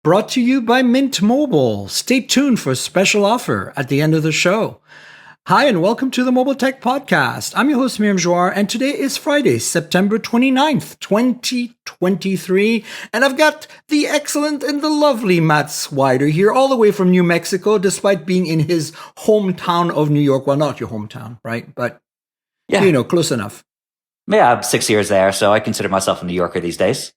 brought to you by Mint Mobile. Stay tuned for a special offer at the end of the show. Hi, and welcome to the Mobile Tech Podcast. I'm your host, Miriam Jouar, and today is Friday, September 29th, 2023. And I've got the excellent and the lovely Matt Swider here, all the way from New Mexico, despite being in his hometown of New York. Well, not your hometown, right? But, close enough. Yeah, I'm 6 years there, so I consider myself a New Yorker these days.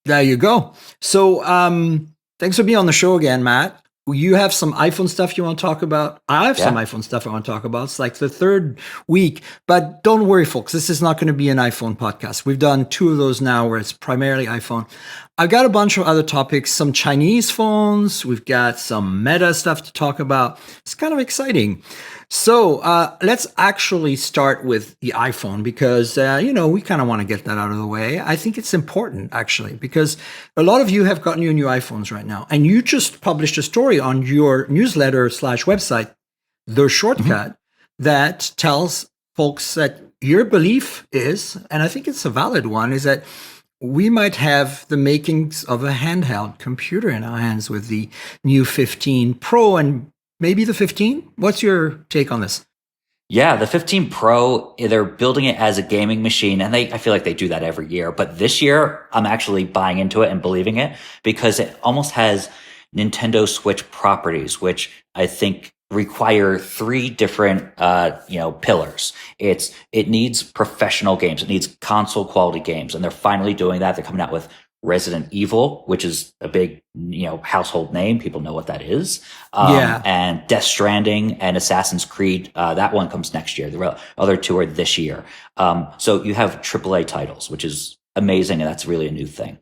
There you go. So, thanks for being on the show again, Matt. You have some iPhone stuff you want to talk about. I have some iPhone stuff I want to talk about. It's like the third week, but don't worry, folks. This is not going to be an iPhone podcast. We've done 2 of those now where it's primarily iPhone. I've got a bunch of other topics, some Chinese phones. We've got some Meta stuff to talk about. It's kind of exciting. So let's actually start with the iPhone because, we kind of want to get that out of the way. I think it's important, actually, because a lot of you have gotten your new iPhones right now. And you just published a story on your newsletter/website, The Shortcut, that tells folks that your belief is, and I think it's a valid one, is that we might have the makings of a handheld computer in our hands with the new 15 Pro and maybe the 15? What's your take on this? Yeah, the 15 Pro, they're building it as a gaming machine, and I feel like they do that every year. But this year, I'm actually buying into it and believing it because it almost has Nintendo Switch properties, which I think require 3 different, pillars. It needs professional games. It needs console quality games, and they're finally doing that. They're coming out with Resident Evil, which is a big, household name. People know what that is. And Death Stranding and Assassin's Creed. That one comes next year. The other 2 are this year. So you have AAA titles, which is amazing. And that's really a new thing.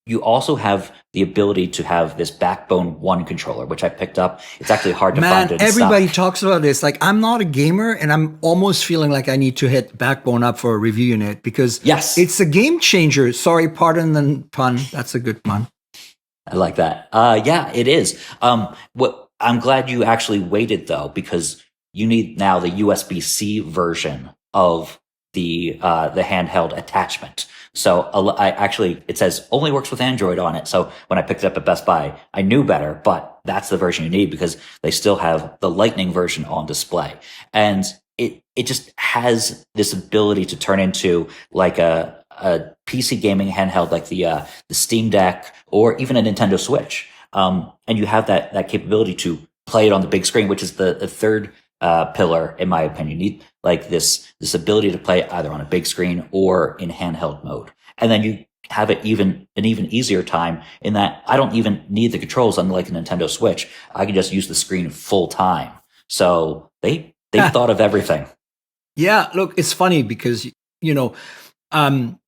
You also have the ability to have this Backbone 1 controller, which I picked up. It's actually hard to find in stock. Everybody talks about this. Like, I'm not a gamer, and I'm almost feeling like I need to hit Backbone up for a review unit because it's a game changer. Sorry, pardon the pun. That's a good pun. I like that. It is. I'm glad you actually waited, though, because you need now the USB-C version of the handheld attachment. So it says only works with Android on it. So when I picked it up at Best Buy, I knew better, but that's the version you need because they still have the Lightning version on display. And it just has this ability to turn into like a PC gaming handheld, like the Steam Deck or even a Nintendo Switch. And you have that capability to play it on the big screen, which is the third pillar, in my opinion. You need like this ability to play either on a big screen or in handheld mode. And then you have an even easier time in that I don't even need the controls unlike a Nintendo Switch. I can just use the screen full time. So they thought of everything. Yeah, look, it's funny because,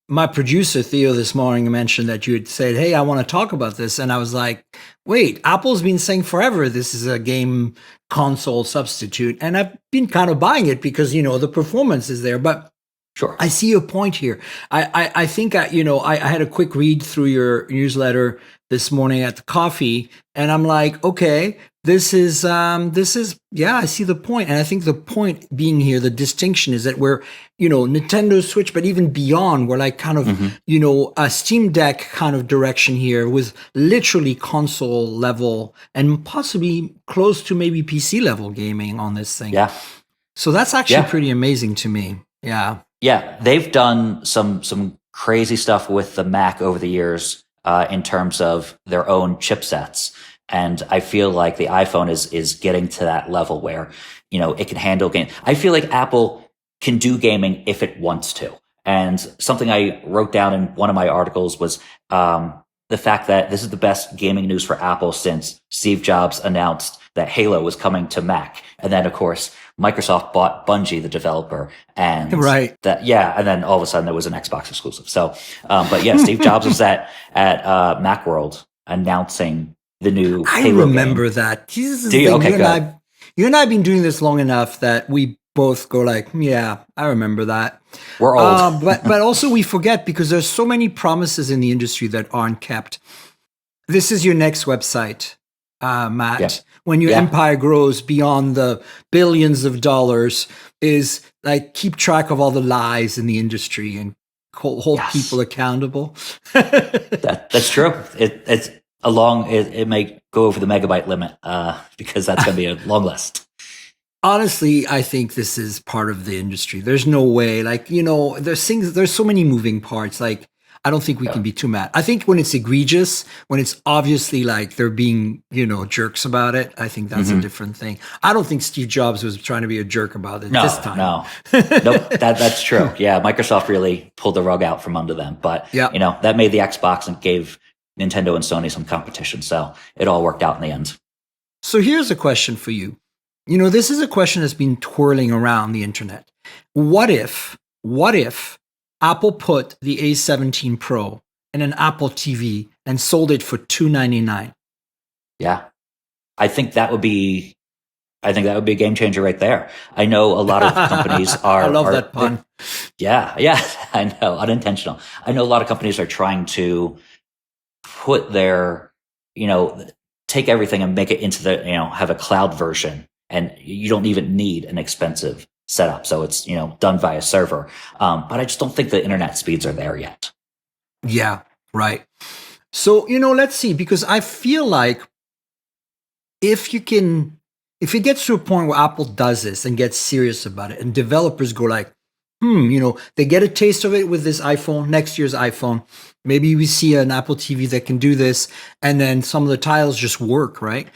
my producer, Theo, this morning mentioned that you had said, hey, I want to talk about this. And I was like, wait, Apple's been saying forever this is a game console substitute. And I've been kind of buying it because, the performance is there. But sure, I see your point here. I think, I had a quick read through your newsletter this morning at the coffee. And I'm like, okay, this is, I see the point. And I think the point being here, the distinction is that we're, Nintendo Switch, but even beyond, we're like kind of, a Steam Deck kind of direction here with literally console level and possibly close to maybe PC level gaming on this thing. Yeah. So that's actually pretty amazing to me. Yeah. Yeah. They've done some crazy stuff with the Mac over the years, in terms of their own chipsets. And I feel like the iPhone is getting to that level where, it can handle game. I feel like Apple can do gaming if it wants to. And something I wrote down in one of my articles was the fact that this is the best gaming news for Apple since Steve Jobs announced that Halo was coming to Mac. And then, of course, Microsoft bought Bungie, the developer. And and then all of a sudden there was an Xbox exclusive. So, Steve Jobs was at Macworld announcing the new Halo remember game. That. Do you? Okay, good. You and I have been doing this long enough that we both go like, yeah, I remember that. We're old. but also we forget because there's so many promises in the industry that aren't kept. This is your next website, Matt. Yeah. When your empire grows beyond the billions of dollars, is like keep track of all the lies in the industry and hold people accountable. That's true. It may go over the megabyte limit because that's going to be a long list. Honestly, I think this is part of the industry. There's no way, like, there's so many moving parts. Like, I don't think we can be too mad. I think when it's egregious, when it's obviously like they're being, jerks about it, I think that's a different thing. I don't think Steve Jobs was trying to be a jerk about it this time. No, nope, that's true. Yeah, Microsoft really pulled the rug out from under them. But, that made the Xbox and gave Nintendo and Sony some competition. So it all worked out in the end. So here's a question for you. This is a question that's been twirling around the internet. What if Apple put the A17 Pro in an Apple TV and sold it for $299? Yeah. I think that would be a game changer right there. I know a lot of companies are. I love that pun. Yeah, I know, unintentional. I know a lot of companies are trying to put their, take everything and make it into the, have a cloud version. And you don't even need an expensive setup. So it's, done via server. But I just don't think the internet speeds are there yet. Yeah, right. So, let's see, because I feel like if it gets to a point where Apple does this and gets serious about it and developers go like, they get a taste of it with this iPhone, next year's iPhone. Maybe we see an Apple TV that can do this. And then some of the titles just work, right?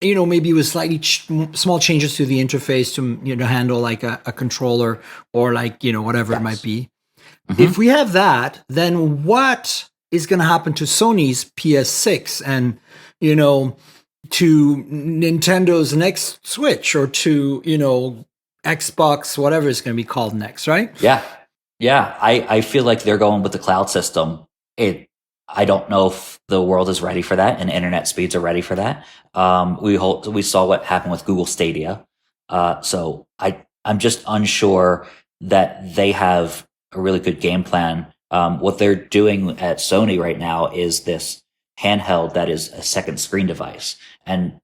Maybe with slightly small changes to the interface to, handle like a controller or like, whatever it might be. Mm-hmm. If we have that, then what is going to happen to Sony's PS6 and, to Nintendo's next Switch or to, Xbox, whatever it's going to be called next, right? Yeah. Yeah. I feel like they're going with the cloud system. I don't know if the world is ready for that and internet speeds are ready for that. We saw what happened with Google Stadia. So I'm just unsure that they have a really good game plan. What they're doing at Sony right now is this handheld that is a second screen device. And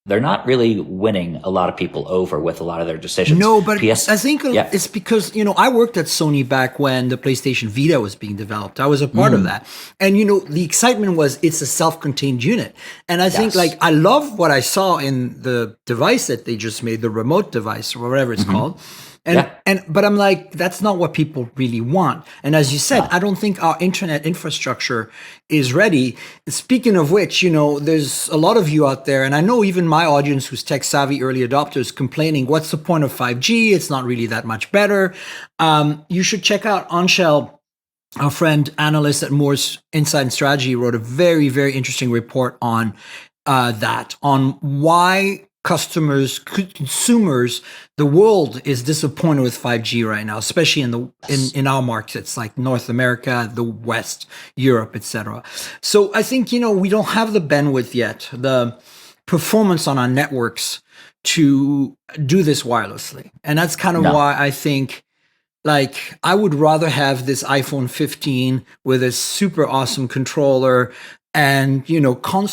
they're not really winning a lot of people over with a lot of their decisions. No, but I think it's because, I worked at Sony back when the PlayStation Vita was being developed. I was a part of that. And, the excitement was it's a self-contained unit. And I think I love what I saw in the device that they just made, the remote device or whatever it's called. But I'm like, that's not what people really want. And as you said, I don't think our internet infrastructure is ready. Speaking of which, there's a lot of you out there, and I know even my audience who's tech savvy early adopters complaining, what's the point of 5G? It's not really that much better. You should check out Anshel, our friend analyst at Moore's Insight and Strategy, wrote a very, very interesting report on on why consumers, the world is disappointed with 5G right now, especially in our markets like North America, the West, Europe, etc. So I think, we don't have the bandwidth yet, the performance on our networks to do this wirelessly. And that's kind of why I think I would rather have this iPhone 15 with a super awesome controller and,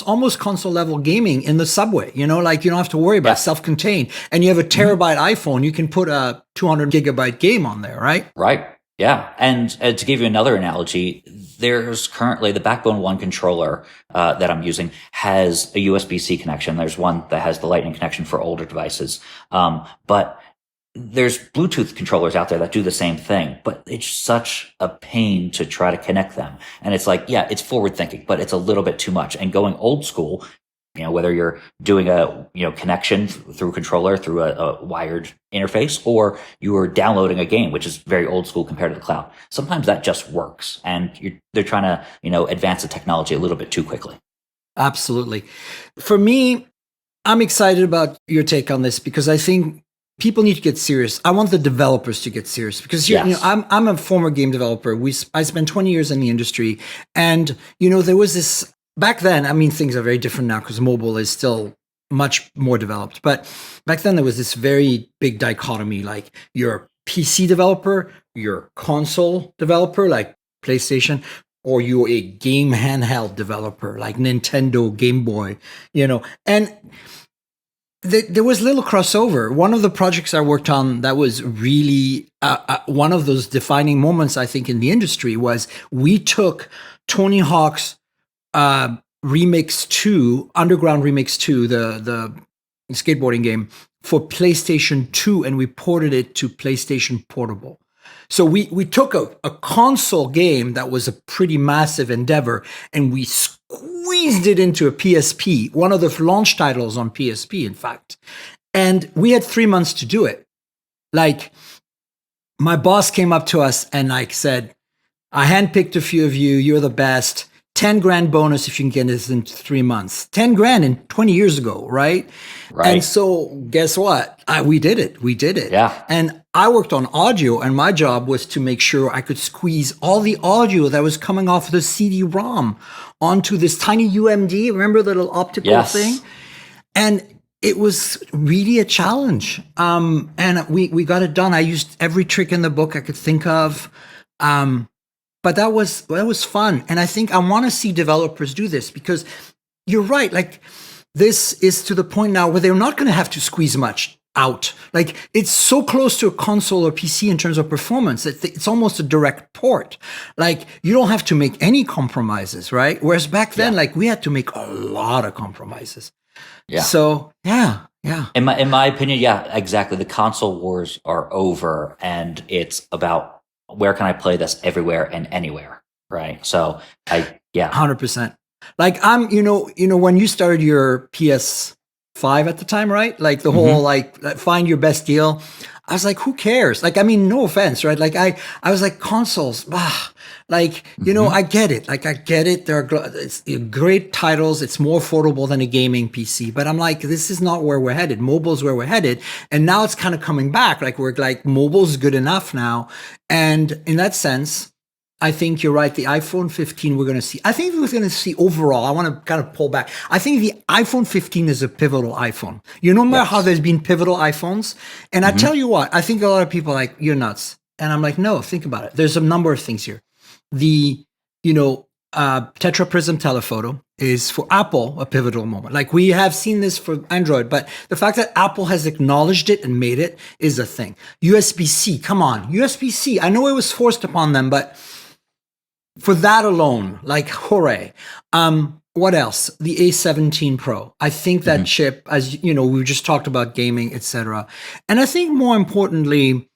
almost console level gaming in the subway, you don't have to worry about self-contained, and you have a terabyte iPhone, you can put a 200 gigabyte game on there, right? Right. Yeah. And to give you another analogy, there's currently the Backbone One controller that I'm using has a USB-C connection. There's one that has the Lightning connection for older devices. But there's Bluetooth controllers out there that do the same thing, but it's such a pain to try to connect them. And it's like, it's forward thinking, but it's a little bit too much. And going old school, whether you're doing a, connection through a controller, through a wired interface, or you're downloading a game, which is very old school compared to the cloud. Sometimes that just works. And they're trying to, advance the technology a little bit too quickly. Absolutely. For me, I'm excited about your take on this because I think people need to get serious. I want the developers to get serious because I'm a former game developer. I spent 20 years in the industry, and there was this back then. I mean, things are very different now because mobile is still much more developed. But back then there was this very big dichotomy: like you're a PC developer, you're a console developer, like PlayStation, or you're a game handheld developer, like Nintendo, Game Boy. And there was little crossover. One of the projects I worked on that was really one of those defining moments, I think, in the industry was we took Tony Hawk's Remix 2, Underground Remix 2, the skateboarding game for PlayStation 2, and we ported it to PlayStation Portable. So we took a console game that was a pretty massive endeavor, and we squeezed it into a PSP, one of the launch titles on PSP, in fact. And we had 3 months to do it. Like, my boss came up to us and like said, I handpicked a few of you. You're the best. 10 grand bonus if you can get this in 3 months. 10 grand in 20 years ago, right? Right. And so guess what? We did it. We did it. Yeah. And I worked on audio, and my job was to make sure I could squeeze all the audio that was coming off the CD-ROM onto this tiny UMD. Remember the little optical thing? And it was really a challenge. And we got it done. I used every trick in the book I could think of. But that was fun. And I think I want to see developers do this, because you're right. Like, this is to the point now where they're not going to have to squeeze much out. Like, it's so close to a console or PC in terms of performance. It's almost a direct port. Like, you don't have to make any compromises, right? Whereas back then, like, we had to make a lot of compromises. Yeah. So, yeah. In my opinion, yeah, exactly. The console wars are over, and it's about, where can I play this everywhere and anywhere, right? So 100%. Like, I'm, when you started your PS5 at the time, right? Like the whole, like, find your best deal. I was like, who cares? Like, I mean, no offense, right? Like, I was like, consoles, like, I get it. Like, I get it. It's great titles. It's more affordable than a gaming PC. But I'm like, this is not where we're headed. Mobile's where we're headed. And now it's kind of coming back. Like, we're like, mobile's good enough now. And in that sense, I think you're right. The iPhone 15 we're going to see. I think we're going to see overall, I want to kind of pull back. I think the iPhone 15 is a pivotal iPhone. No matter how there's been pivotal iPhones. And I tell you what, I think a lot of people are like, you're nuts. And I'm like, no, think about it. There's a number of things here. The, tetraprism telephoto is for Apple a pivotal moment. Like, we have seen this for Android, but the fact that Apple has acknowledged it and made it is a thing. USB-C, come on. USB-C, I know it was forced upon them, but for that alone, like, hooray. What else? The A17 Pro. I think that chip, as we just talked about gaming, etc. And I think more importantly,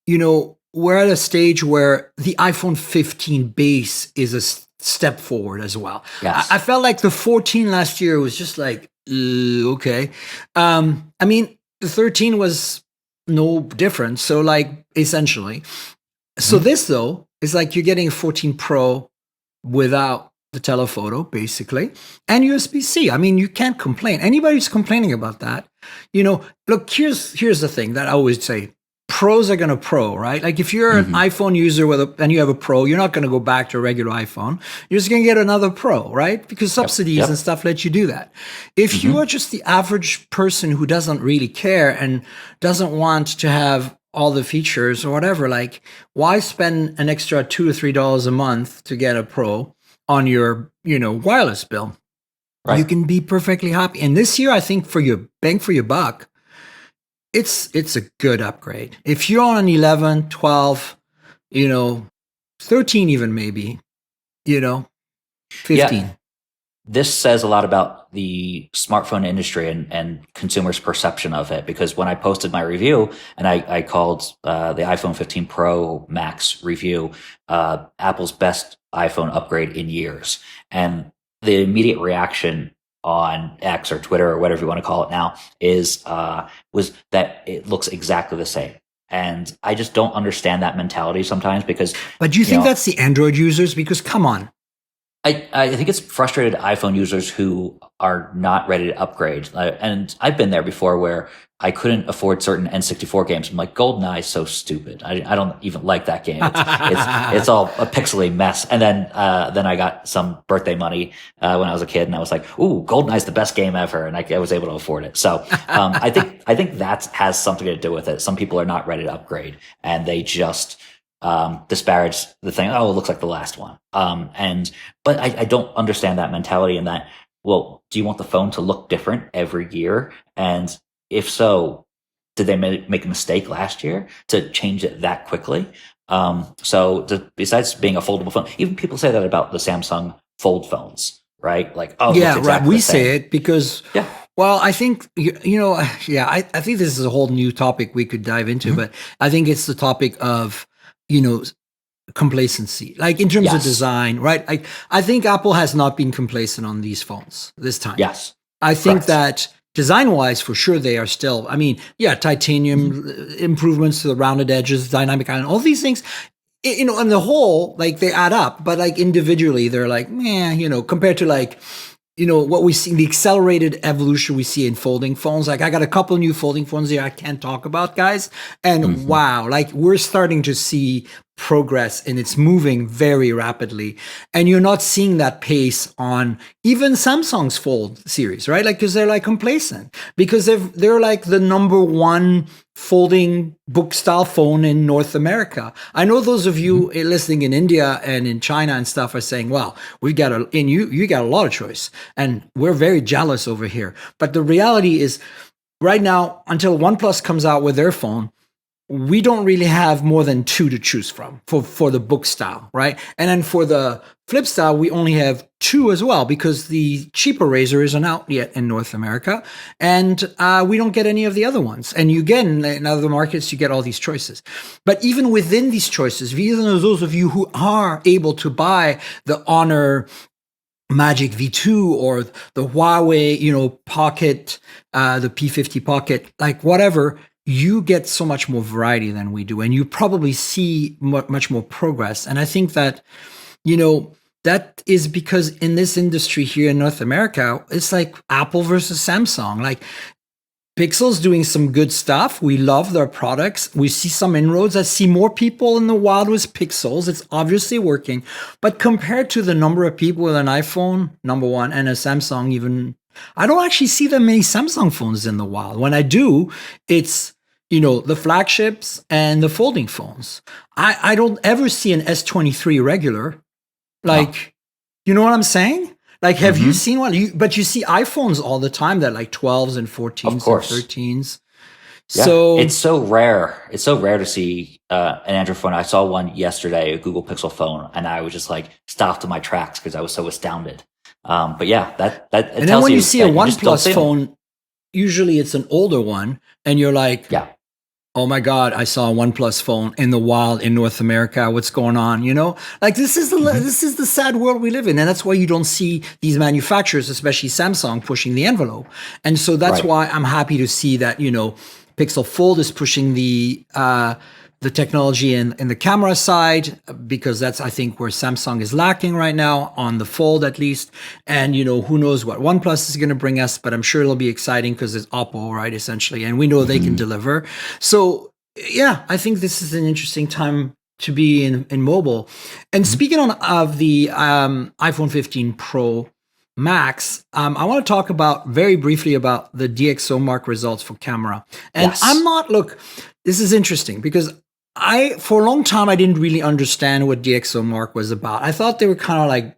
we're at a stage where the iPhone 15 base is a step forward as well. Yes. I felt like the 14 last year was just like, okay. I mean, the 13 was no different. So, like, essentially. So this, though, is like you're getting a 14 Pro without the telephoto, basically, and USB-C. I mean, you can't complain. Anybody who's complaining about that, look, here's the thing that I always say. Pros are going to pro, right? Like, if you're an iPhone user and you have a Pro, you're not going to go back to a regular iPhone. You're just going to get another Pro, right? Because subsidies and stuff let you do that. If you are just the average person who doesn't really care and doesn't want to have all the features or whatever, like, why spend an extra $2 to $3 a month to get a Pro on your, wireless bill? Right. You can be perfectly happy. And this year, I think for your bang for your buck, it's a good upgrade. If you're on an 11, 12, 13 even maybe, 15. Yeah. This says a lot about the smartphone industry and consumers' perception of it, because when I posted my review and I called the iPhone 15 Pro Max review Apple's best iPhone upgrade in years, and the immediate reaction on X or Twitter or whatever you want to call it now was that it looks exactly the same. And I just don't understand that mentality sometimes, because. But do you think that's the Android users? Because come on. I think it's frustrated iPhone users who are not ready to upgrade. And I've been there before where I couldn't afford certain N64 games. I'm like, GoldenEye is so stupid. I don't even like that game. It's all a pixely mess. And then I got some birthday money when I was a kid, and I was like, ooh, GoldenEye is the best game ever. And I was able to afford it. So I think that has something to do with it. Some people are not ready to upgrade, and they just disparage the thing. Oh, it looks like the last one. But I don't understand that mentality, in that, well, do you want the phone to look different every year? And if so, did they make a mistake last year to change it that quickly? Besides being a foldable phone, even people say that about the Samsung Fold phones. right? Like, oh, it looks Yeah, right. exactly We the same. say it because, Yeah. well, I think, yeah, I think this is a whole new topic we could dive into, but I think it's the topic of, you know, complacency, like in terms of Yes. design, right? I think Apple has not been complacent on these phones this time. Yes. I think Correct. that design wise, for sure, they are still, I mean, yeah, titanium improvements to the rounded edges, dynamic island, all these things, on the whole, like they add up, but like individually, they're like, compared to like, what we see, the accelerated evolution we see in folding phones. Like I got a couple new folding phones here I can't talk about, guys. And wow, like we're starting to see progress and it's moving very rapidly. And you're not seeing that pace on even Samsung's Fold series, right? Like, because they're like complacent because they're like the number one folding book style phone in North America. I know those of you listening in India and in China and stuff are saying, well, we got you got a lot of choice and we're very jealous over here. But the reality is right now, until OnePlus comes out with their phone, we don't really have more than two to choose from for the book style, right? And then for the flip style, we only have two as well because the cheaper Razr isn't out yet in North America, and we don't get any of the other ones. And you get in other markets, you get all these choices. But even within these choices, even those of you who are able to buy the Honor Magic V2 or the Huawei, Pocket, the P50 Pocket, like whatever, you get so much more variety than we do. And you probably see much more progress. And I think that, that is because in this industry here in North America, it's like Apple versus Samsung. Like Pixel's doing some good stuff. We love their products. We see some inroads. I see more people in the wild with Pixels. It's obviously working. But compared to the number of people with an iPhone, number one, and a Samsung even, I don't actually see that many Samsung phones in the wild. When I do, it's, the flagships and the folding phones. I don't ever see an S23 regular. Like, you know what I'm saying? Like, have you seen one? But you see iPhones all the time that like 12s and 14s and 13s. Yeah. So it's so rare. It's so rare to see an Android phone. I saw one yesterday, a Google Pixel phone, and I was just like stopped in my tracks because I was so astounded. But yeah, that and then when you see a OnePlus phone, usually it's an older one, and you're like, yeah. Oh my God, I saw a OnePlus phone in the wild in North America. What's going on? Like this is the sad world we live in. And that's why you don't see these manufacturers, especially Samsung, pushing the envelope. And so that's why I'm happy to see that, Pixel Fold is pushing the technology in the camera side, because that's, I think, where Samsung is lacking right now on the Fold, at least. And, who knows what OnePlus is going to bring us, but I'm sure it'll be exciting because it's Oppo, right, essentially. And we know they can deliver. So, yeah, I think this is an interesting time to be in mobile. And speaking of the iPhone 15 Pro Max, I want to talk very briefly about the DxOMark results for camera. And this is interesting because for a long time, I didn't really understand what DxOMark was about. I thought they were kind of like,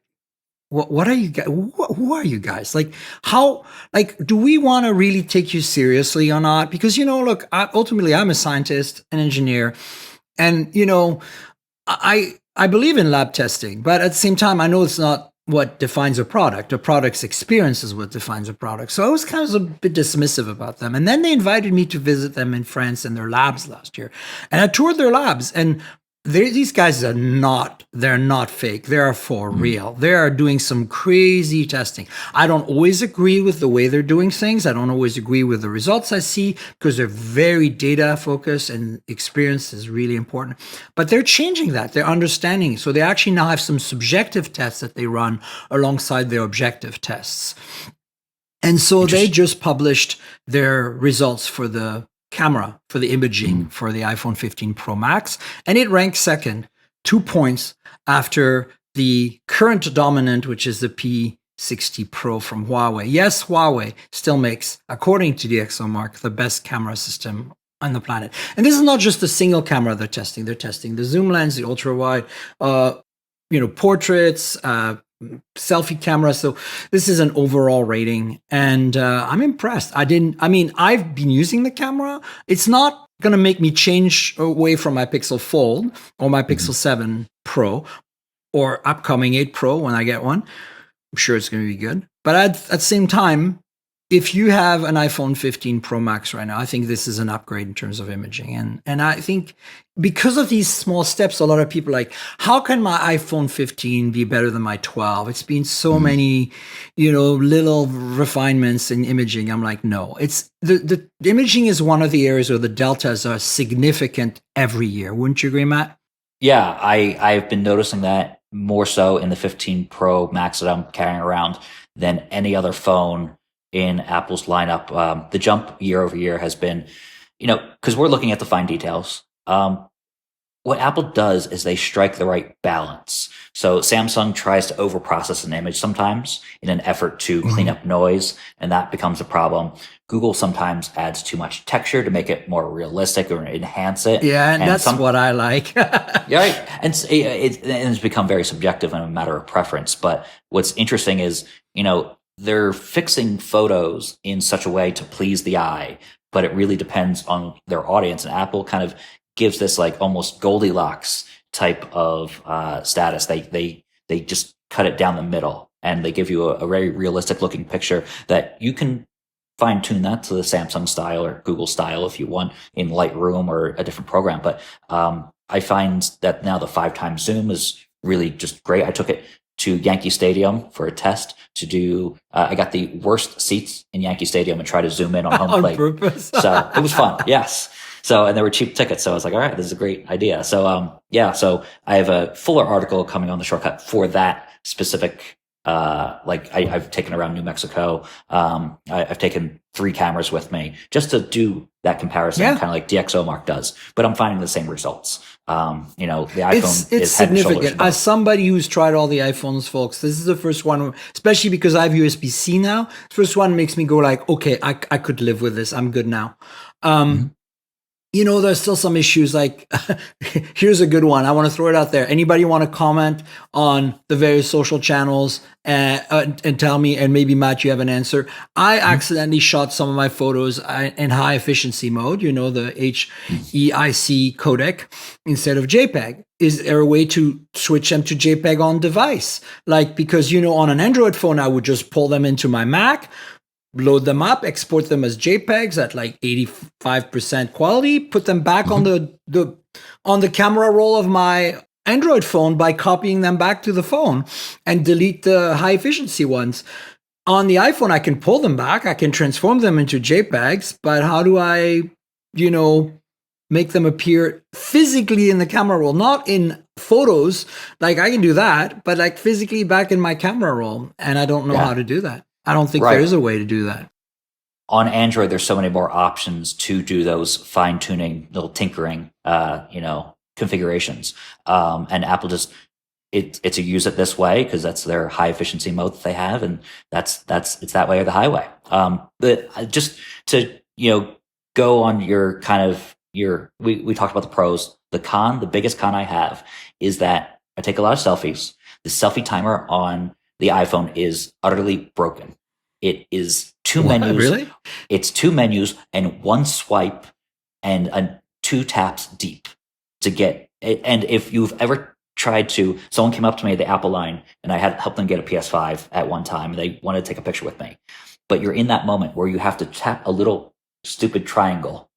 what are you guys? Who are you guys? Like, how, like, do we want to really take you seriously or not? Because, look, ultimately, I'm a scientist, an engineer, and, I believe in lab testing, but at the same time, I know it's not what defines a product. A product's experience is what defines a product. So I was kind of a bit dismissive about them. And then they invited me to visit them in France in their labs last year. And I toured their labs, and these guys they're not fake. They are for real. They are doing some crazy testing. I don't always agree with the way they're doing things. I don't always agree with the results I see because they're very data focused and experience is really important. But they're changing that. They're understanding. So they actually now have some subjective tests that they run alongside their objective tests. And so they just published their results for the camera, for the imaging for the iPhone 15 Pro Max, and it ranks second, 2 points after the current dominant, which is the P60 Pro from Huawei. Yes, Huawei still makes, according to DxOMark, the best camera system on the planet. And this is not just a single camera they're testing. They're testing the zoom lens, the ultra wide, portraits, selfie camera. So this is an overall rating, and I'm impressed. I've been using the camera. It's not going to make me change away from my Pixel Fold or my Pixel 7 Pro or upcoming 8 Pro when I get one. I'm sure it's going to be good. But at the same time, if you have an iPhone 15 Pro Max right now, I think this is an upgrade in terms of imaging. And I think because of these small steps, a lot of people are like, how can my iPhone 15 be better than my 12? It's been so many, little refinements in imaging. I'm like, no, it's the imaging is one of the areas where the deltas are significant every year. Wouldn't you agree, Matt? Yeah, I've been noticing that more so in the 15 Pro Max that I'm carrying around than any other phone in Apple's lineup. The jump year over year has been, because we're looking at the fine details. What Apple does is they strike the right balance. So Samsung tries to overprocess an image sometimes in an effort to clean up noise, and that becomes a problem. Google sometimes adds too much texture to make it more realistic or enhance it. Yeah, and that's what I like. Yeah, right. And it's become very subjective and a matter of preference. But what's interesting is, they're fixing photos in such a way to please the eye, but it really depends on their audience. And Apple kind of gives this like almost Goldilocks type of status. They just cut it down the middle, and they give you a very realistic looking picture that you can fine tune that to the Samsung style or Google style if you want in Lightroom or a different program. But I find that now the 5x zoom is really just great. I took it to Yankee Stadium for a test to do. I got the worst seats in Yankee Stadium and tried to zoom in on home plate. On purpose. So it was fun. Yes. So, and they were cheap tickets. So I was like, all right, this is a great idea. So, so I have a fuller article coming on the shortcut for that specific, I've taken around New Mexico. I've taken 3 cameras with me just to do that comparison, kind of like DxOMark does, but I'm finding the same results. The iPhone it's significant. As somebody who's tried all the iPhones, folks, this is the first one, especially because I have USB-C now. First one makes me go like, okay, I could live with this. I'm good now. There's still some issues. Like, here's a good one. I want to throw it out there. Anybody want to comment on the various social channels and tell me, and maybe Matt, you have an answer. I accidentally shot some of my photos in high efficiency mode, the HEIC codec instead of JPEG. Is there a way to switch them to JPEG on device? Like, because, on an Android phone, I would just pull them into my Mac, load them up, export them as JPEGs at like 85% quality, put them back on the camera roll of my Android phone by copying them back to the phone, and delete the high efficiency ones. On the iPhone, I can pull them back. I can transform them into JPEGs, but how do I, make them appear physically in the camera roll, not in photos? Like, I can do that, but like physically back in my camera roll. And I don't know how to do that. I don't think there is a way to do that. On Android, there's so many more options to do those fine-tuning, little tinkering, configurations. And Apple just, it's a use it this way because that's their high efficiency mode that they have, and it's that way or the highway. But just to go on your kind of we talked about the pros. The biggest con I have is that I take a lot of selfies. The selfie timer on the iPhone is utterly broken. It is 2 menus. Really? It's 2 menus and 1 swipe and 2 taps deep to get it. And if you've ever tried to, someone came up to me at the Apple line and I had helped them get a PS5 at one time and they wanted to take a picture with me. But you're in that moment where you have to tap a little stupid triangle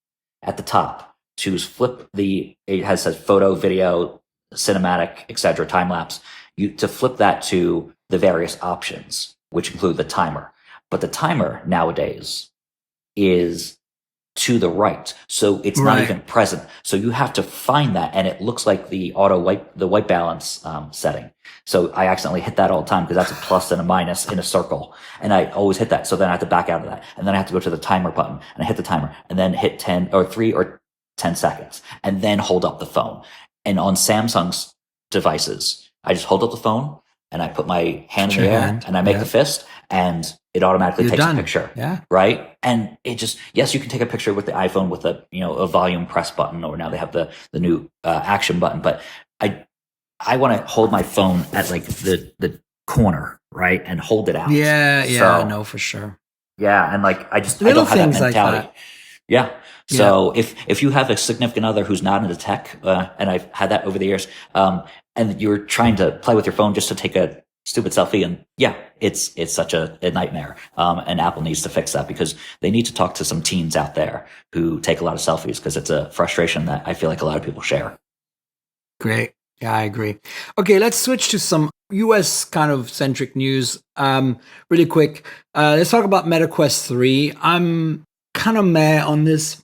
at the top to flip it has said photo, video, cinematic, etc., time lapse. To flip that to the various options, which include the timer. But the timer nowadays is to the right, so it's not even present. So you have to find that, and it looks like the white balance setting. So I accidentally hit that all the time because that's a plus and a minus in a circle, and I always hit that. So then I have to back out of that, and then I have to go to the timer button, and I hit the timer, and then hit 10 or 3 or 10 seconds, and then hold up the phone. And on Samsung's devices, I just hold up the phone, and I put my hand in the air, and I make the fist, and it automatically takes a picture. Yeah. Right. And it just, yes, you can take a picture with the iPhone with a volume press button, or now they have the new action button. But I want to hold my phone at like the corner, right, and hold it out. Yeah. Yeah. I know for sure. Yeah. And like, I don't have that mentality. Like that. Yeah. So if you have a significant other who's not into tech, and I've had that over the years, and you're trying to play with your phone just to take a stupid selfie. And yeah, it's such a nightmare. And Apple needs to fix that because they need to talk to some teens out there who take a lot of selfies because it's a frustration that I feel like a lot of people share. Great. Yeah, I agree. Okay, let's switch to some US kind of centric news. Really quick. Let's talk about Meta Quest 3. I'm kind of meh on this.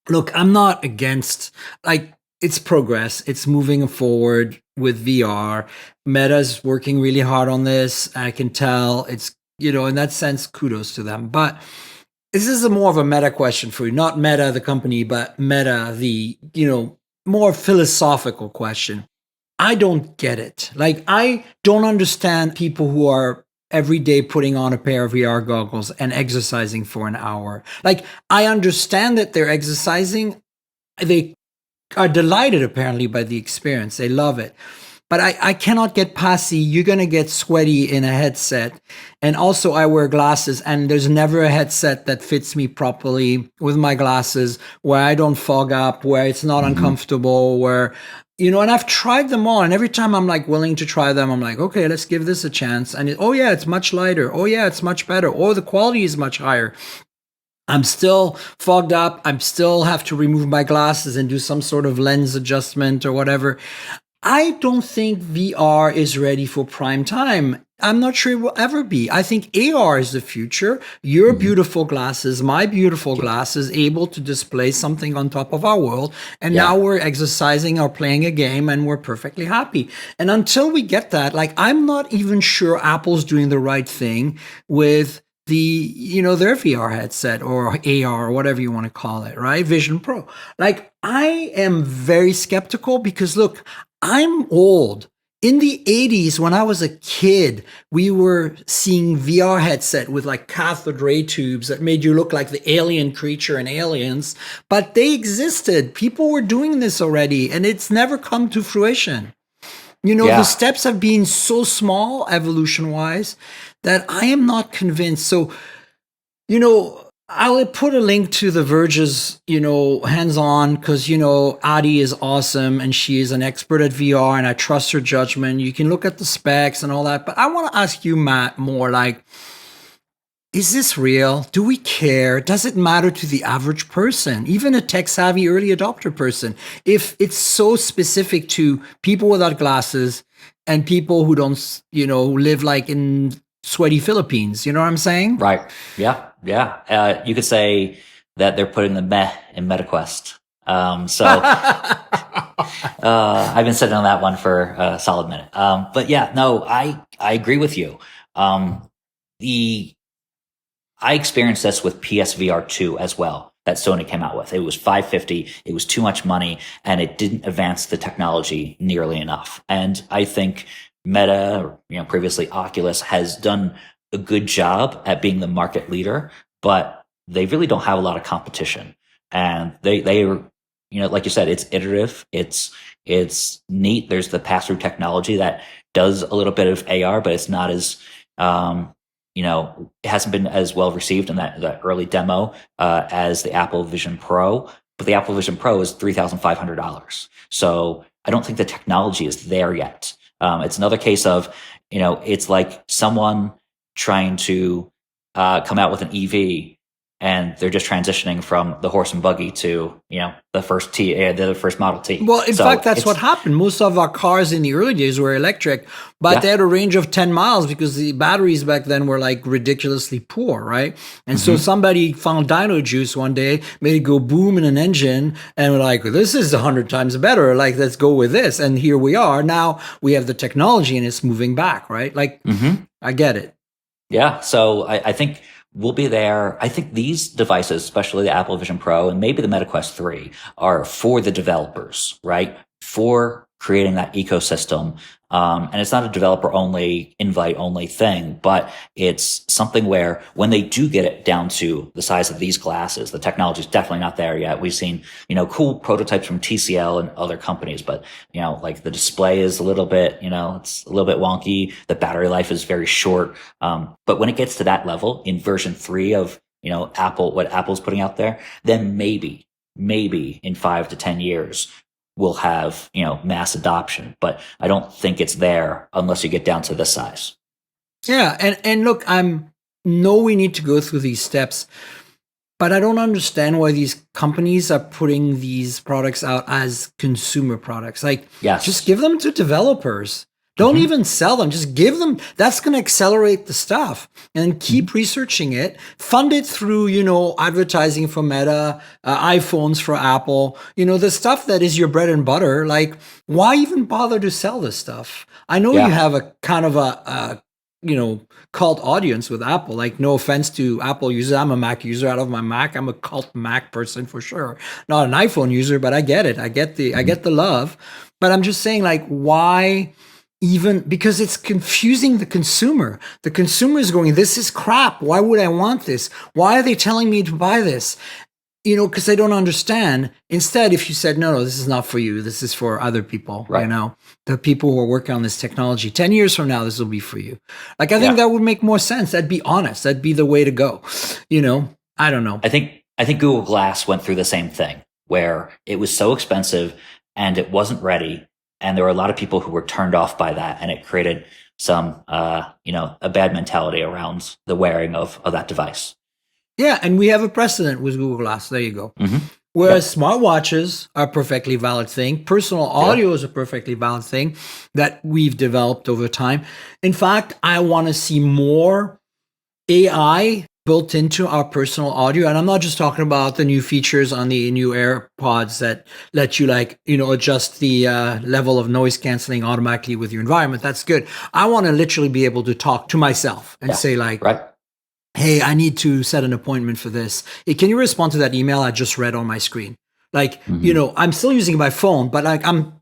Look, I'm not against, like, it's progress. It's moving forward with VR. Meta's working really hard on this. I can tell it's, in that sense, kudos to them. But this is more of a meta question for you, not Meta, the company, but Meta, the, more philosophical question. I don't get it. Like, I don't understand people who are every day putting on a pair of VR goggles and exercising for an hour. Like, I understand that they're exercising. They are delighted, apparently, by the experience. They love it. But I cannot get past you're going to get sweaty in a headset. And also, I wear glasses, and there's never a headset that fits me properly with my glasses, where I don't fog up, where it's not uncomfortable, where, and I've tried them all. And every time I'm like willing to try them, I'm like, okay, let's give this a chance. And it's much lighter. Oh, yeah, it's much better. Oh, the quality is much higher. I'm still fogged up. I'm still have to remove my glasses and do some sort of lens adjustment or whatever. I don't think VR is ready for prime time. I'm not sure it will ever be. I think AR is the future. Your beautiful glasses, my beautiful glasses, able to display something on top of our world. And now we're exercising or playing a game and we're perfectly happy. And until we get that, like, I'm not even sure Apple's doing the right thing with their VR headset or AR or whatever you want to call it, right? Vision Pro. Like, I am very skeptical because, look, I'm old. In the 80s, when I was a kid, we were seeing VR headset with like cathode ray tubes that made you look like the alien creature in Aliens, but they existed. People were doing this already, and it's never come to fruition. The steps have been so small evolution-wise that I am not convinced. So, I'll put a link to The Verge's, hands-on, because, Adi is awesome and she is an expert at VR and I trust her judgment. You can look at the specs and all that. But I want to ask you, Matt, more like, is this real? Do we care? Does it matter to the average person, even a tech-savvy early adopter person, if it's so specific to people without glasses and people who don't, who live like in sweaty Philippines? You know what I'm saying? Right. Yeah. Yeah. You could say that they're putting the meh in MetaQuest. I've been sitting on that one for a solid minute. But yeah, no, I agree with you. I experienced this with PSVR 2 as well that Sony came out with. It was $550. It was too much money and it didn't advance the technology nearly enough. And I think Meta, previously Oculus, has done a good job at being the market leader, but they really don't have a lot of competition. And they are, like you said, it's iterative. It's neat. There's the pass-through technology that does a little bit of AR, but it's not as, it hasn't been as well received in that early demo as the Apple Vision Pro. But the Apple Vision Pro is $3,500. So I don't think the technology is there yet. It's another case of, it's like someone trying to come out with an EV and they're just transitioning from the horse and buggy to, the first Model T. Well, in fact, that's what happened. Most of our cars in the early days were electric, but they had a range of 10 miles because the batteries back then were like ridiculously poor, right? And so somebody found dino juice one day, made it go boom in an engine, and we're like, this is 100 times better. Like, let's go with this. And here we are. Now we have the technology and it's moving back, right? Like, I get it. Yeah. So I think we'll be there. I think these devices, especially the Apple Vision Pro and maybe the MetaQuest 3, are for the developers, right? For creating that ecosystem. And it's not a developer only, invite only thing, but it's something where when they do get it down to the size of these glasses, the technology is definitely not there yet. We've seen, cool prototypes from TCL and other companies, but, like the display is a little bit, it's a little bit wonky. The battery life is very short. But when it gets to that level in version 3 of, what Apple's putting out there, then maybe in 5 to 10 years, we'll have, mass adoption, but I don't think it's there unless you get down to this size. Yeah, and look, know we need to go through these steps, but I don't understand why these companies are putting these products out as consumer products. Like, just Yes. give them to developers. Don't even sell them. Just give them. That's going to accelerate the stuff, and keep researching it. Fund it through, advertising for Meta, iPhones for Apple. The stuff that is your bread and butter. Like, why even bother to sell this stuff? I know you Yeah. have a kind of a cult audience with Apple. Like, no offense to Apple users. I'm a Mac user. I love my Mac. I'm a cult Mac person for sure. Not an iPhone user, but I get it. I get the love. But I'm just saying, like, why even, because it's confusing the consumer. The consumer is going, this is crap. Why would I want this? Why are they telling me to buy this? Because they don't understand. Instead, if you said, no, this is not for you, this is for other people, Right. The people who are working on this technology, 10 years from now, this will be for you. Like, I think that would make more sense. That'd be honest. That'd be the way to go. I don't know. I think Google Glass went through the same thing, where it was so expensive and it wasn't ready. And there were a lot of people who were turned off by that. And it created some, a bad mentality around the wearing of that device. Yeah, and we have a precedent with Google Glass. There you go. Whereas smartwatches are a perfectly valid thing. Personal audio is a perfectly valid thing that we've developed over time. In fact, I want to see more AI built into our personal audio. And I'm not just talking about the new features on the new AirPods that let you adjust the level of noise canceling automatically with your environment. That's good. I want to literally be able to talk to myself and say, like, hey, I need to set an appointment for this. Hey, can you respond to that email I just read on my screen? Like, I'm still using my phone, but like I'm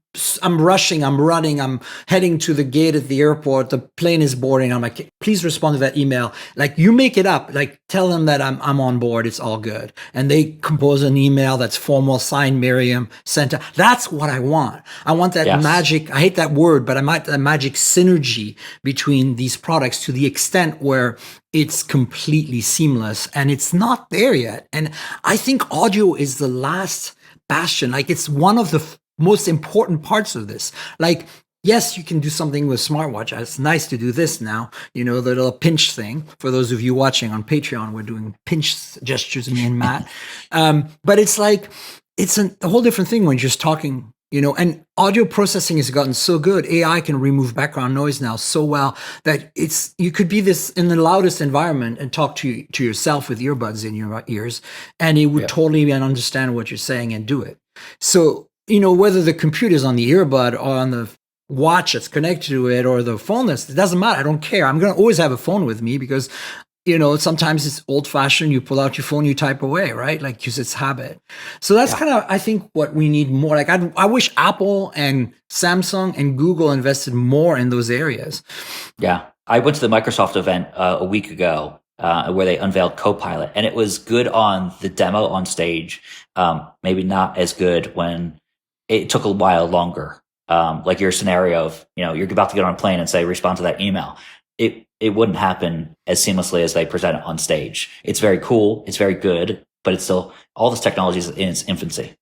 rushing, I'm running, I'm heading to the gate at the airport. The plane is boarding. I'm like, please respond to that email. Like, you make it up. Like, tell them that I'm on board. It's all good. And they compose an email that's formal, signed Miriam, sent out. That's what I want. I want that magic. I hate that word, but I might that magic synergy between these products to the extent where it's completely seamless, and it's not there yet. And I think audio is the last bastion. Like, it's one of the most important parts of this. Like, yes, you can do something with smartwatch. It's nice to do this now, the little pinch thing. For those of you watching on Patreon, we're doing pinch gestures, me and Matt. But it's like, it's a whole different thing when you're just talking, and audio processing has gotten so good. AI can remove background noise now so well that you could be this in the loudest environment and talk to yourself with earbuds in your ears, and it would totally understand what you're saying and do it. So, whether the computer is on the earbud or on the watch that's connected to it or the phone, it doesn't matter. I don't care. I'm going to always have a phone with me because, sometimes it's old fashioned. You pull out your phone, you type away, right? Like, because it's habit. So that's kind of, I think, what we need more. Like, I wish Apple and Samsung and Google invested more in those areas. Yeah. I went to the Microsoft event a week ago where they unveiled Copilot, and it was good on the demo on stage. Maybe not as good when it took a while longer. Like your scenario of, you're about to get on a plane and say, respond to that email. It wouldn't happen as seamlessly as they present it on stage. It's very cool. It's very good, but it's still, all this technology is in its infancy.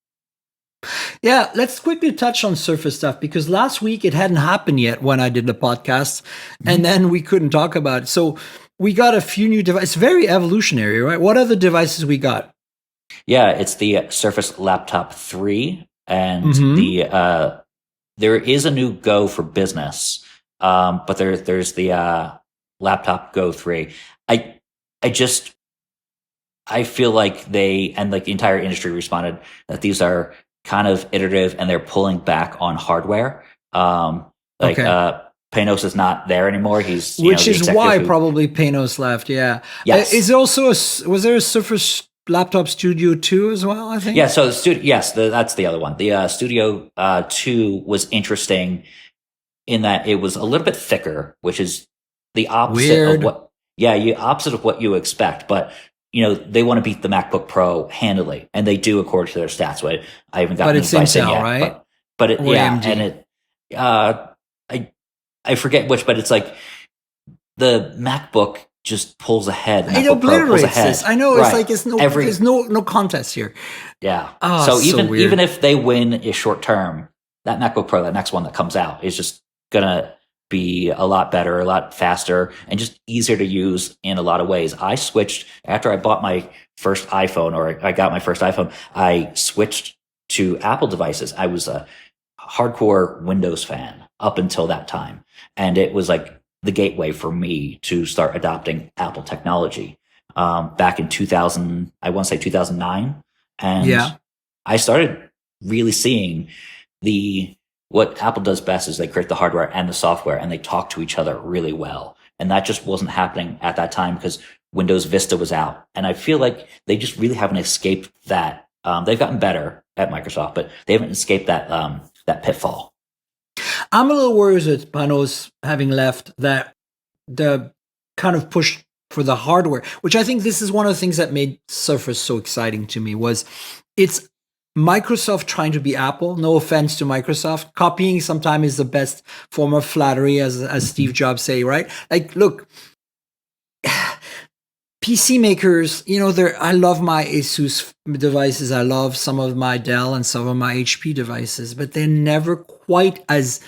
Yeah, let's quickly touch on Surface stuff, because last week it hadn't happened yet when I did the podcast, and then we couldn't talk about it. So we got a few new devices. Very evolutionary, right? What other devices we got? Yeah, it's the Surface Laptop 3, and there is a new Go for business, but there's the Laptop Go 3. I feel like they, and like the entire industry, responded that these are kind of iterative and they're pulling back on hardware. Panos is not there anymore. He's which is why probably Panos left. Yeah. Yes. Is there also was there a Surface Laptop Studio 2 as well, I think? Yeah. So that's the other one. The Studio 2 was interesting in that it was a little bit thicker, which is the opposite of what you expect. But they want to beat the MacBook Pro handily, and they do according to their stats. But I haven't gotten the device in yet. Right? But it, AMD. And it, I forget which, but it's like the MacBook just pulls ahead. It obliterates this. I know, right. It's like there's no contest here. Yeah. Oh, so even if they win a short term, that MacBook Pro, that next one that comes out, is just gonna be a lot better, a lot faster, and just easier to use in a lot of ways. I switched after I bought my first iPhone, or I got my first iPhone. I switched to Apple devices. I was a hardcore Windows fan up until that time, and it was like the gateway for me to start adopting Apple technology. Back in 2000, I want to say 2009, and I started really seeing what Apple does best is they create the hardware and the software, and they talk to each other really well. And that just wasn't happening at that time because Windows Vista was out. And I feel like they just really haven't escaped that. They've gotten better at Microsoft, but they haven't escaped that pitfall. I'm a little worried that Panos having left, that the kind of push for the hardware, which I think this is one of the things that made Surface so exciting to me, was it's Microsoft trying to be Apple. No offense to Microsoft. Copying sometimes is the best form of flattery, as Steve Jobs say, right? Like, look, PC makers, I love my Asus devices. I love some of my Dell and some of my HP devices, but they're never quite as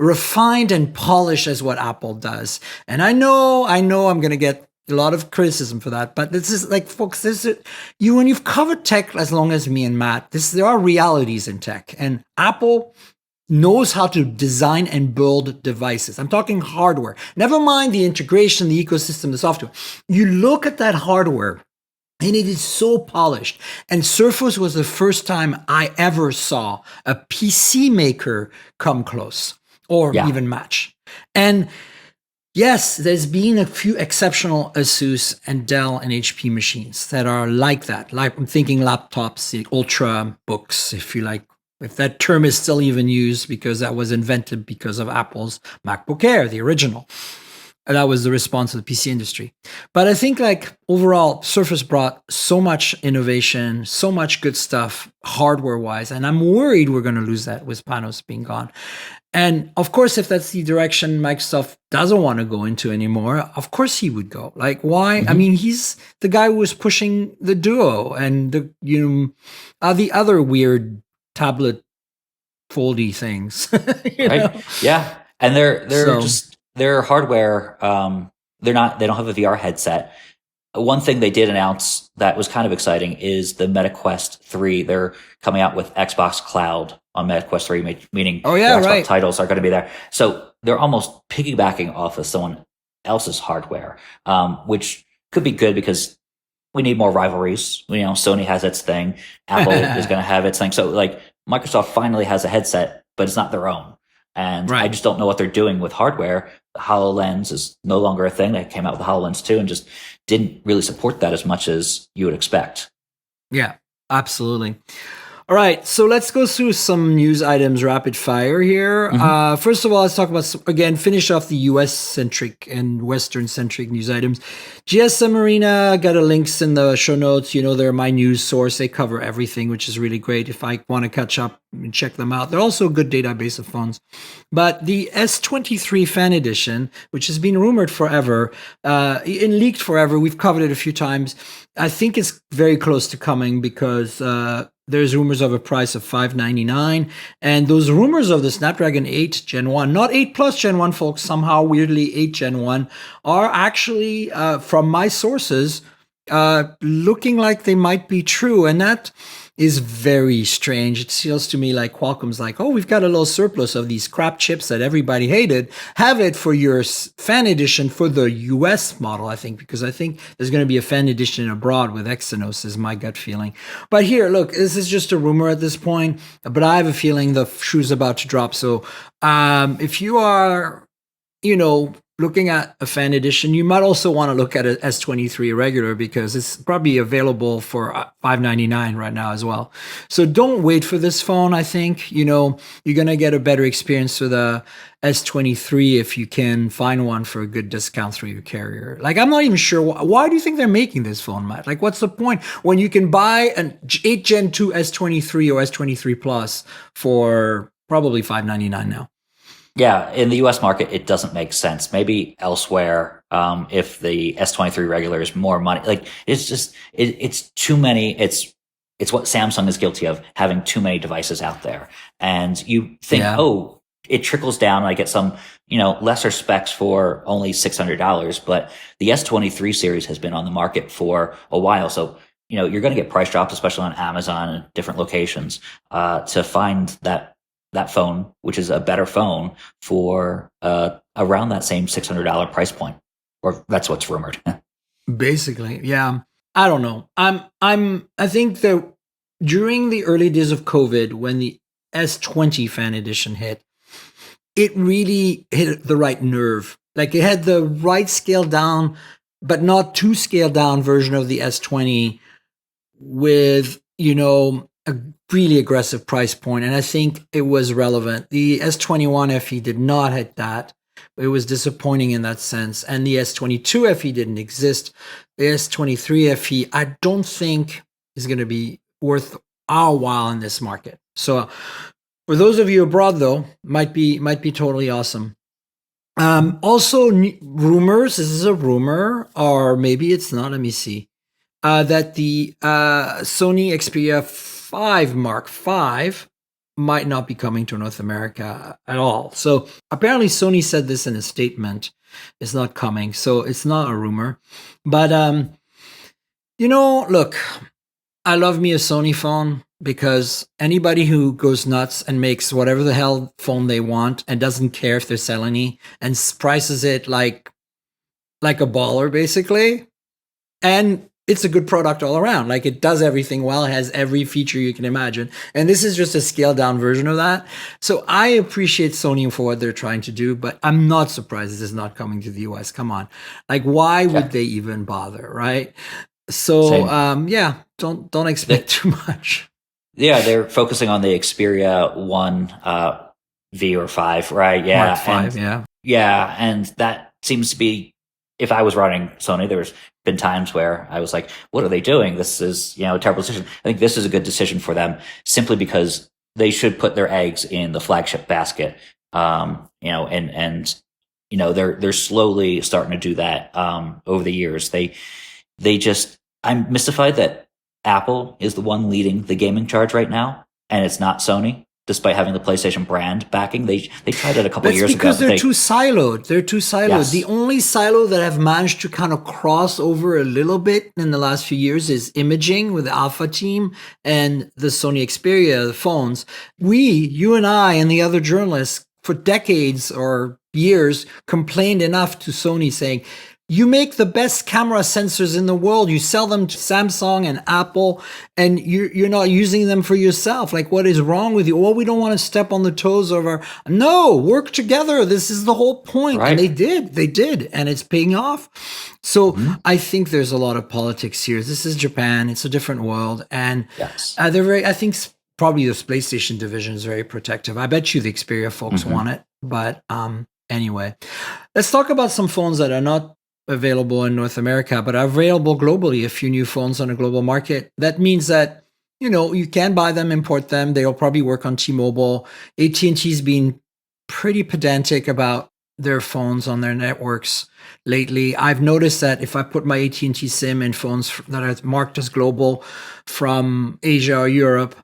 refined and polished as what Apple does. And I know I'm going to get a lot of criticism for that, but this is like, folks, when you've covered tech as long as me and Matt, there are realities in tech, and Apple knows how to design and build devices. I'm talking hardware. Never mind the integration, the ecosystem, the software. You look at that hardware, and it is so polished. And Surface was the first time I ever saw a PC maker come close or even match. And yes, there's been a few exceptional Asus and Dell and HP machines that are like that. Like, I'm thinking laptops, the Ultra books, if you like, if that term is still even used, because that was invented because of Apple's MacBook Air, the original. And that was the response of the PC industry. But I think, like, overall, Surface brought so much innovation, so much good stuff hardware-wise, and I'm worried we're going to lose that with Panos being gone. And of course, if that's the direction Microsoft doesn't want to go into anymore, of course he would go. Like, why? I mean, he's the guy who was pushing the Duo and the other weird tablet foldy things. Right? Know? Yeah, and they're just their hardware. They don't have a VR headset. One thing they did announce that was kind of exciting is the Meta Quest 3. They're coming out with Xbox Cloud on Meta Quest 3, meaning Xbox titles are going to be there. So they're almost piggybacking off of someone else's hardware, which could be good because we need more rivalries. Sony has its thing. Apple is going to have its thing. So, like, Microsoft finally has a headset, but it's not their own. And I just don't know what they're doing with hardware. The HoloLens is no longer a thing. They came out with the HoloLens 2 and just didn't really support that as much as you would expect. Yeah, absolutely. All right, so let's go through some news items rapid fire here. First of all, let's talk about, again, finish off the US-centric and Western-centric news items. GSM Arena, got a links in the show notes. They're my news source. They cover everything, which is really great. If I want to catch up and check them out, they're also a good database of phones. But the S23 Fan Edition, which has been rumored forever, and leaked forever, we've covered it a few times. I think it's very close to coming because there's rumors of a price of $599, and those rumors of the Snapdragon 8 Gen 1, not 8 Plus Gen 1, folks, somehow weirdly 8 Gen 1, are actually, from my sources, looking like they might be true, and that is very strange. It feels to me like Qualcomm's like, we've got a little surplus of these crap chips that everybody hated. Have it for your fan edition for the US model, I think, because I think there's going to be a fan edition abroad with Exynos, is my gut feeling. But here, look, this is just a rumor at this point, but I have a feeling the shoe's about to drop. So if you are, looking at a fan edition, you might also want to look at an S23 regular because it's probably available for $599 right now as well. So don't wait for this phone. I think, you're going to get a better experience with a S23 if you can find one for a good discount through your carrier. Like, I'm not even sure. Why do you think they're making this phone, Matt? Like, what's the point when you can buy an 8 Gen 2 S23 or S23 Plus for probably $599 now? Yeah, in the U.S. market, it doesn't make sense. Maybe elsewhere, if the S23 regular is more money, like, it's just it's too many. It's what Samsung is guilty of, having too many devices out there. And you think, it trickles down. I get some, lesser specs for only $600, but the S23 series has been on the market for a while. So, you're going to get price drops, especially on Amazon and different locations, to find that phone, which is a better phone for around that same $600 price point, or that's what's rumored. Basically, yeah. I don't know. I think that during the early days of COVID, when the S20 Fan Edition hit, it really hit the right nerve. Like it had the right scale down, but not too scaled down version of the S20 with, a really aggressive price point. And I think it was relevant. The S21 FE did not hit that. It was disappointing in that sense. And the S22 FE didn't exist. The S23 FE, I don't think is going to be worth our while in this market. So for those of you abroad, though, might be totally awesome. Also, rumors. This is a rumor, or maybe it's not. Let me see. That the Sony Xperia 5 Mark V might not be coming to North America at all. So apparently, Sony said this in a statement. It's not coming, so it's not a rumor. But look, I love me a Sony phone, because anybody who goes nuts and makes whatever the hell phone they want and doesn't care if they're selling any and prices it like a baller, basically, and it's a good product all around. Like it does everything well. It has every feature you can imagine. And this is just a scaled down version of that. So I appreciate Sony for what they're trying to do, but I'm not surprised this is not coming to the US. Come on. Like, why would they even bother? Right. So, don't expect too much. Yeah, they're focusing on the Xperia 1 V or 5, right? Yeah. Mark 5, yeah. Yeah, and that seems to be, if I was running Sony, there's been times where I was like, what are they doing? This is, a terrible decision. I think this is a good decision for them, simply because they should put their eggs in the flagship basket. They're slowly starting to do that over the years. I'm mystified that Apple is the one leading the gaming charge right now, and it's not Sony, despite having the PlayStation brand backing. They tried it a couple of years ago. Because they're too siloed. They're too siloed. Yes. The only silo that have managed to kind of cross over a little bit in the last few years is imaging with the Alpha team and the Sony Xperia phones. You and I and the other journalists for decades or years complained enough to Sony saying, you make the best camera sensors in the world. You sell them to Samsung and Apple, and you're not using them for yourself. Like, what is wrong with you? Well, we don't want to step on the toes of our... No, work together. This is the whole point. Right. And they did, and it's paying off. So I think there's a lot of politics here. This is Japan. It's a different world. And I think probably this PlayStation division is very protective. I bet you the Xperia folks want it. But anyway, let's talk about some phones that are not available in North America, but are available globally. A few new phones on a global market. That means that, you can buy them, import them. They'll probably work on T-Mobile. AT&T's been pretty pedantic about their phones on their networks lately. I've noticed that if I put my AT&T SIM in phones that are marked as global from Asia or Europe,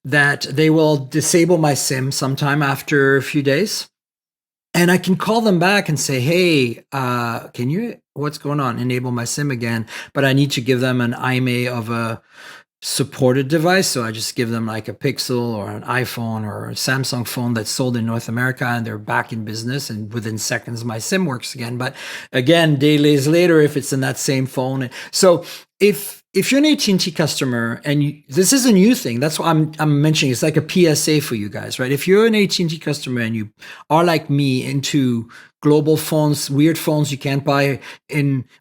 that they will disable my SIM sometime after a few days. And I can call them back and say, hey, what's going on? Enable my SIM again. But I need to give them an IMEI of a supported device. So I just give them like a Pixel or an iPhone or a Samsung phone that's sold in North America, and they're back in business. And within seconds, my SIM works again. But again, days later, if it's in that same phone. So if you're an AT&T customer, and this is a new thing, that's what I'm mentioning. It's like a PSA for you guys, right? If you're an AT&T customer and you are like me into global phones, weird phones you can't buy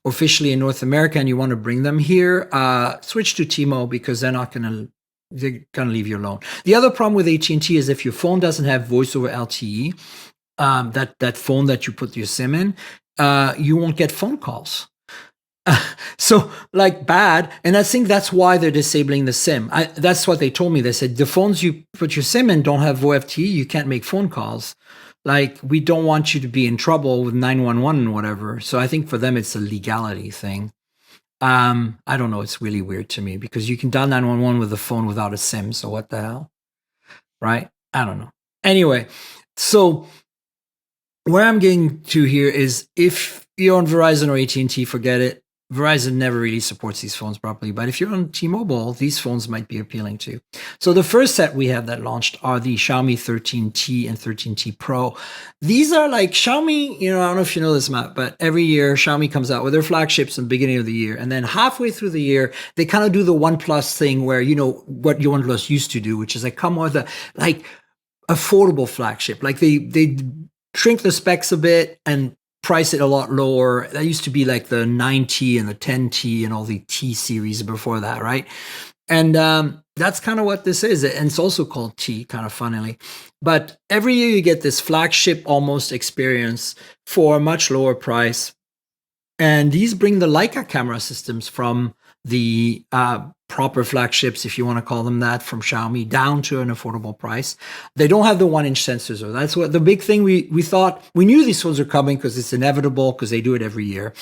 officially in North America, and you want to bring them here, switch to T-Mobile, because they're gonna leave you alone. The other problem with AT&T is if your phone doesn't have voice over LTE, that phone that you put your SIM in, you won't get phone calls. So bad. And I think that's why they're disabling the SIM. That's what they told me. They said the phones you put your SIM in don't have VoLTE. You can't make phone calls. We don't want you to be in trouble with 911 and whatever. So I think for them, it's a legality thing. I don't know. It's really weird to me, because you can dial 911 with the phone without a SIM. So what the hell? Right? I don't know. Anyway, So where I'm getting to here is if you're on Verizon or AT&T, forget it. Verizon never really supports these phones properly, but if you're on T-Mobile, these phones might be appealing to you. So the first set we have that launched are the Xiaomi 13T and 13T Pro. These are like Xiaomi, I don't know if you know this, Matt, but every year Xiaomi comes out with their flagships in the beginning of the year. And then halfway through the year, they kind of do the OnePlus thing where, what your OnePlus used to do, which is like come with a like affordable flagship. Like they shrink the specs a bit and price it a lot lower. That used to be like the 9T and the 10T and all the T series before that, right? And that's kind of what this is. And it's also called T, kind of funnily. But every year you get this flagship almost experience for a much lower price. And these bring the Leica camera systems from the proper flagships, if you want to call them that, from Xiaomi down to an affordable price. They don't have the 1-inch sensors, though. That's what the big thing we thought. We knew these phones are coming because it's inevitable because they do it every year.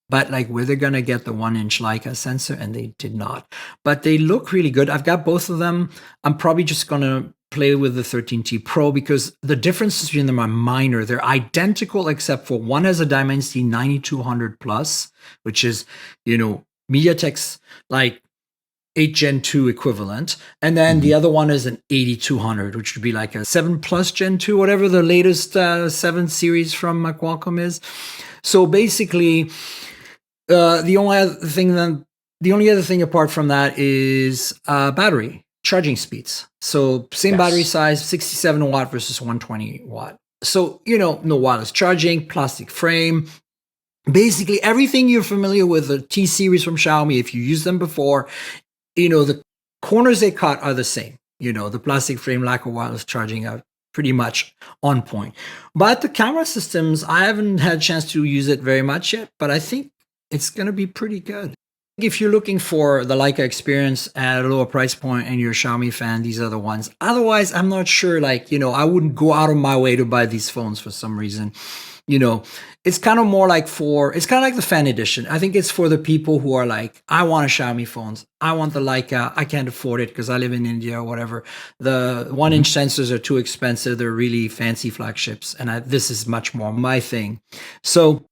But like, were they going to get the 1-inch Leica sensor? And they did not. But they look really good. I've got both of them. I'm probably just going to play with the 13T Pro because the differences between them are minor. They're identical except for one has a Dimensity 9200 Plus, which is, MediaTek's like 8 Gen 2 equivalent. And then the other one is an 8200, which would be like a 7 Plus Gen 2, whatever the latest 7 series from Qualcomm is. So basically, the only other thing apart from that is battery charging speeds. So same battery size, 67 watt versus 120 watt. So, no wireless charging, plastic frame. Basically, everything you're familiar with the T series from Xiaomi, if you used them before, the corners they cut are the same. The plastic frame, lack of wireless charging are pretty much on point. But the camera systems, I haven't had a chance to use it very much yet, but I think it's going to be pretty good. If you're looking for the Leica experience at a lower price point and you're a Xiaomi fan, these are the ones. Otherwise, I'm not sure, I wouldn't go out of my way to buy these phones for some reason. It's kind of more like it's kind of like the fan edition. I think it's for the people who are like, I want a Xiaomi phones. I want the Leica. I can't afford it because I live in India or whatever. The 1-inch sensors are too expensive. They're really fancy flagships. And this is much more my thing. So,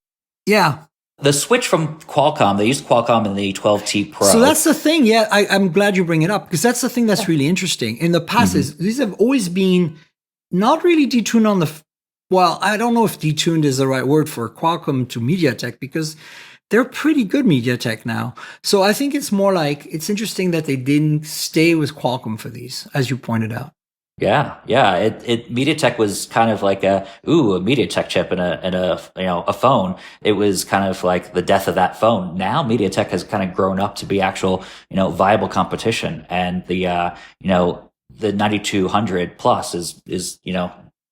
yeah. The switch from Qualcomm, they used Qualcomm in the 12T Pro. So that's the thing. Yeah, I'm glad you bring it up because that's the thing that's really interesting. In the past, these have always been not really detuned on well, I don't know if detuned is the right word for Qualcomm to MediaTek because they're pretty good MediaTek now. So I think it's more like it's interesting that they didn't stay with Qualcomm for these, as you pointed out. Yeah. MediaTek was kind of like a MediaTek chip in a phone. It was kind of like the death of that phone. Now MediaTek has kind of grown up to be actual, viable competition. And the 9200 Plus is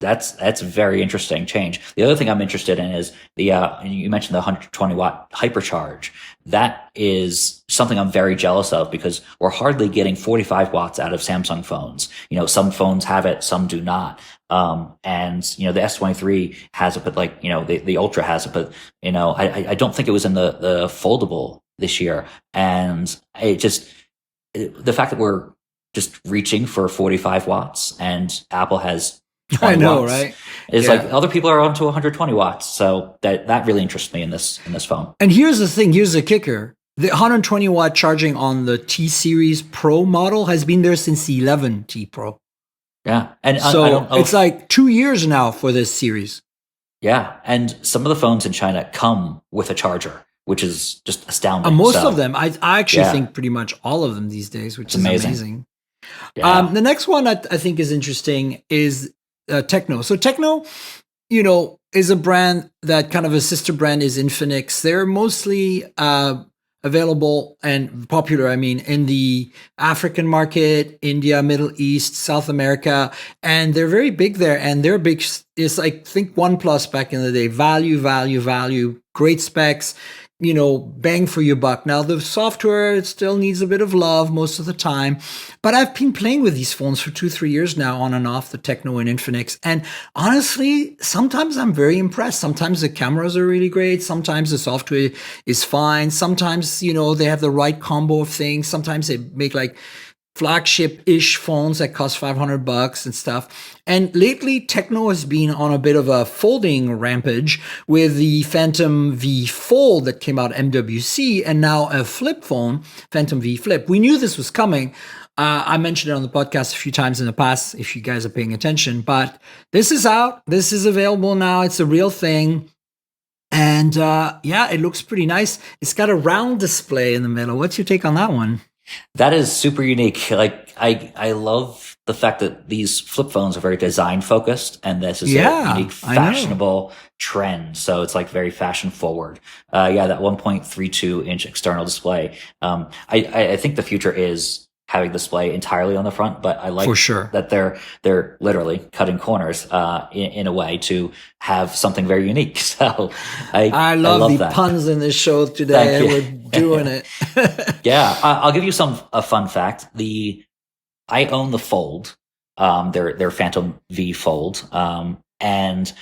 that's a very interesting change. The other thing I'm interested in is you mentioned the 120 watt hypercharge. That is something I'm very jealous of because we're hardly getting 45 watts out of Samsung phones. Some phones have it, some do not. And the S23 has it, but the Ultra has it, but I don't think it was in the foldable this year. And the fact that we're just reaching for 45 watts and Apple has I know, watts. Right? It's like other people are on to 120 watts. So that really interests me in this phone. And here's the thing. Here's the kicker. The 120 watt charging on the T series Pro model has been there since the 11T Pro. Yeah. And so I don't know it's like 2 years now for this series. Yeah. And some of the phones in China come with a charger, which is just astounding. Most of them. I actually think pretty much all of them these days, which is amazing. Yeah. The next one I think is interesting is Techno. So Techno, is a brand that kind of a sister brand is Infinix. They're mostly available and popular, in the African market, India, Middle East, South America, and they're very big there. And they're big. It's like, think OnePlus back in the day. Value, great specs, bang for your buck. Now, the software, it still needs a bit of love most of the time, but I've been playing with these phones for 2-3 years now, on and off, the Techno and Infinix. And honestly, sometimes I'm very impressed. Sometimes the cameras are really great. Sometimes the software is fine. Sometimes, they have the right combo of things. Sometimes they make flagship-ish phones that cost $500 and stuff. And lately, Techno has been on a bit of a folding rampage with the Phantom V Fold that came out MWC, and now a flip phone, Phantom V Flip. We knew this was coming. I mentioned it on the podcast a few times in the past, if you guys are paying attention. But this is out. This is available now. It's a real thing. And yeah, it looks pretty nice. It's got a round display in the middle. What's your take on that one? That is super unique. Like I love the fact that these flip phones are very design focused, and this is a unique fashionable trend. So it's like very fashion forward. Yeah, that 1.32 inch external display. I think the future is having display entirely on the front, but I like for sure that they're literally cutting corners in a way to have something very unique. So I love the that. puns in this show today. We're doing it. Yeah, I'll give you a fun fact. I own the Fold, their Phantom V Fold, and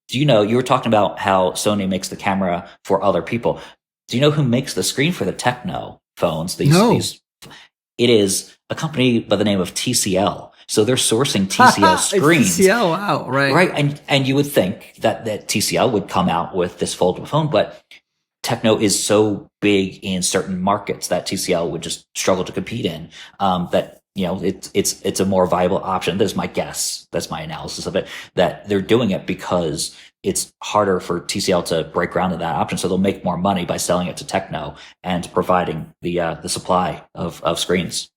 do you know, you were talking about how Sony makes the camera for other people. Do you know who makes the screen for the Techno phones? These it is a company by the name of TCL. So they're sourcing TCL screens. TCL, wow, right. Right. And you would think that TCL would come out with this foldable phone, but Techno is so big in certain markets that TCL would just struggle to compete in, that, you know, it's a more viable option. That's my guess. That's my analysis of it, that they're doing it because it's harder for TCL to break ground in that option. So they'll make more money by selling it to Techno and providing the supply of screens.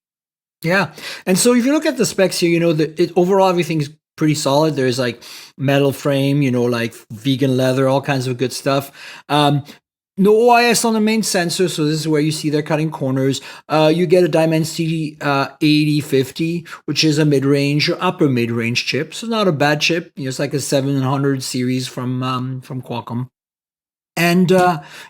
Yeah. And so if you look at the specs here, you know, overall everything's pretty solid. There's like metal frame, you know, like vegan leather, all kinds of good stuff. No OIS on the main sensor, so this is where you see they're cutting corners. You get a Dimensity 8050, which is a mid-range or upper mid-range chip. So not a bad chip. You know, it's like a 700 series from Qualcomm. And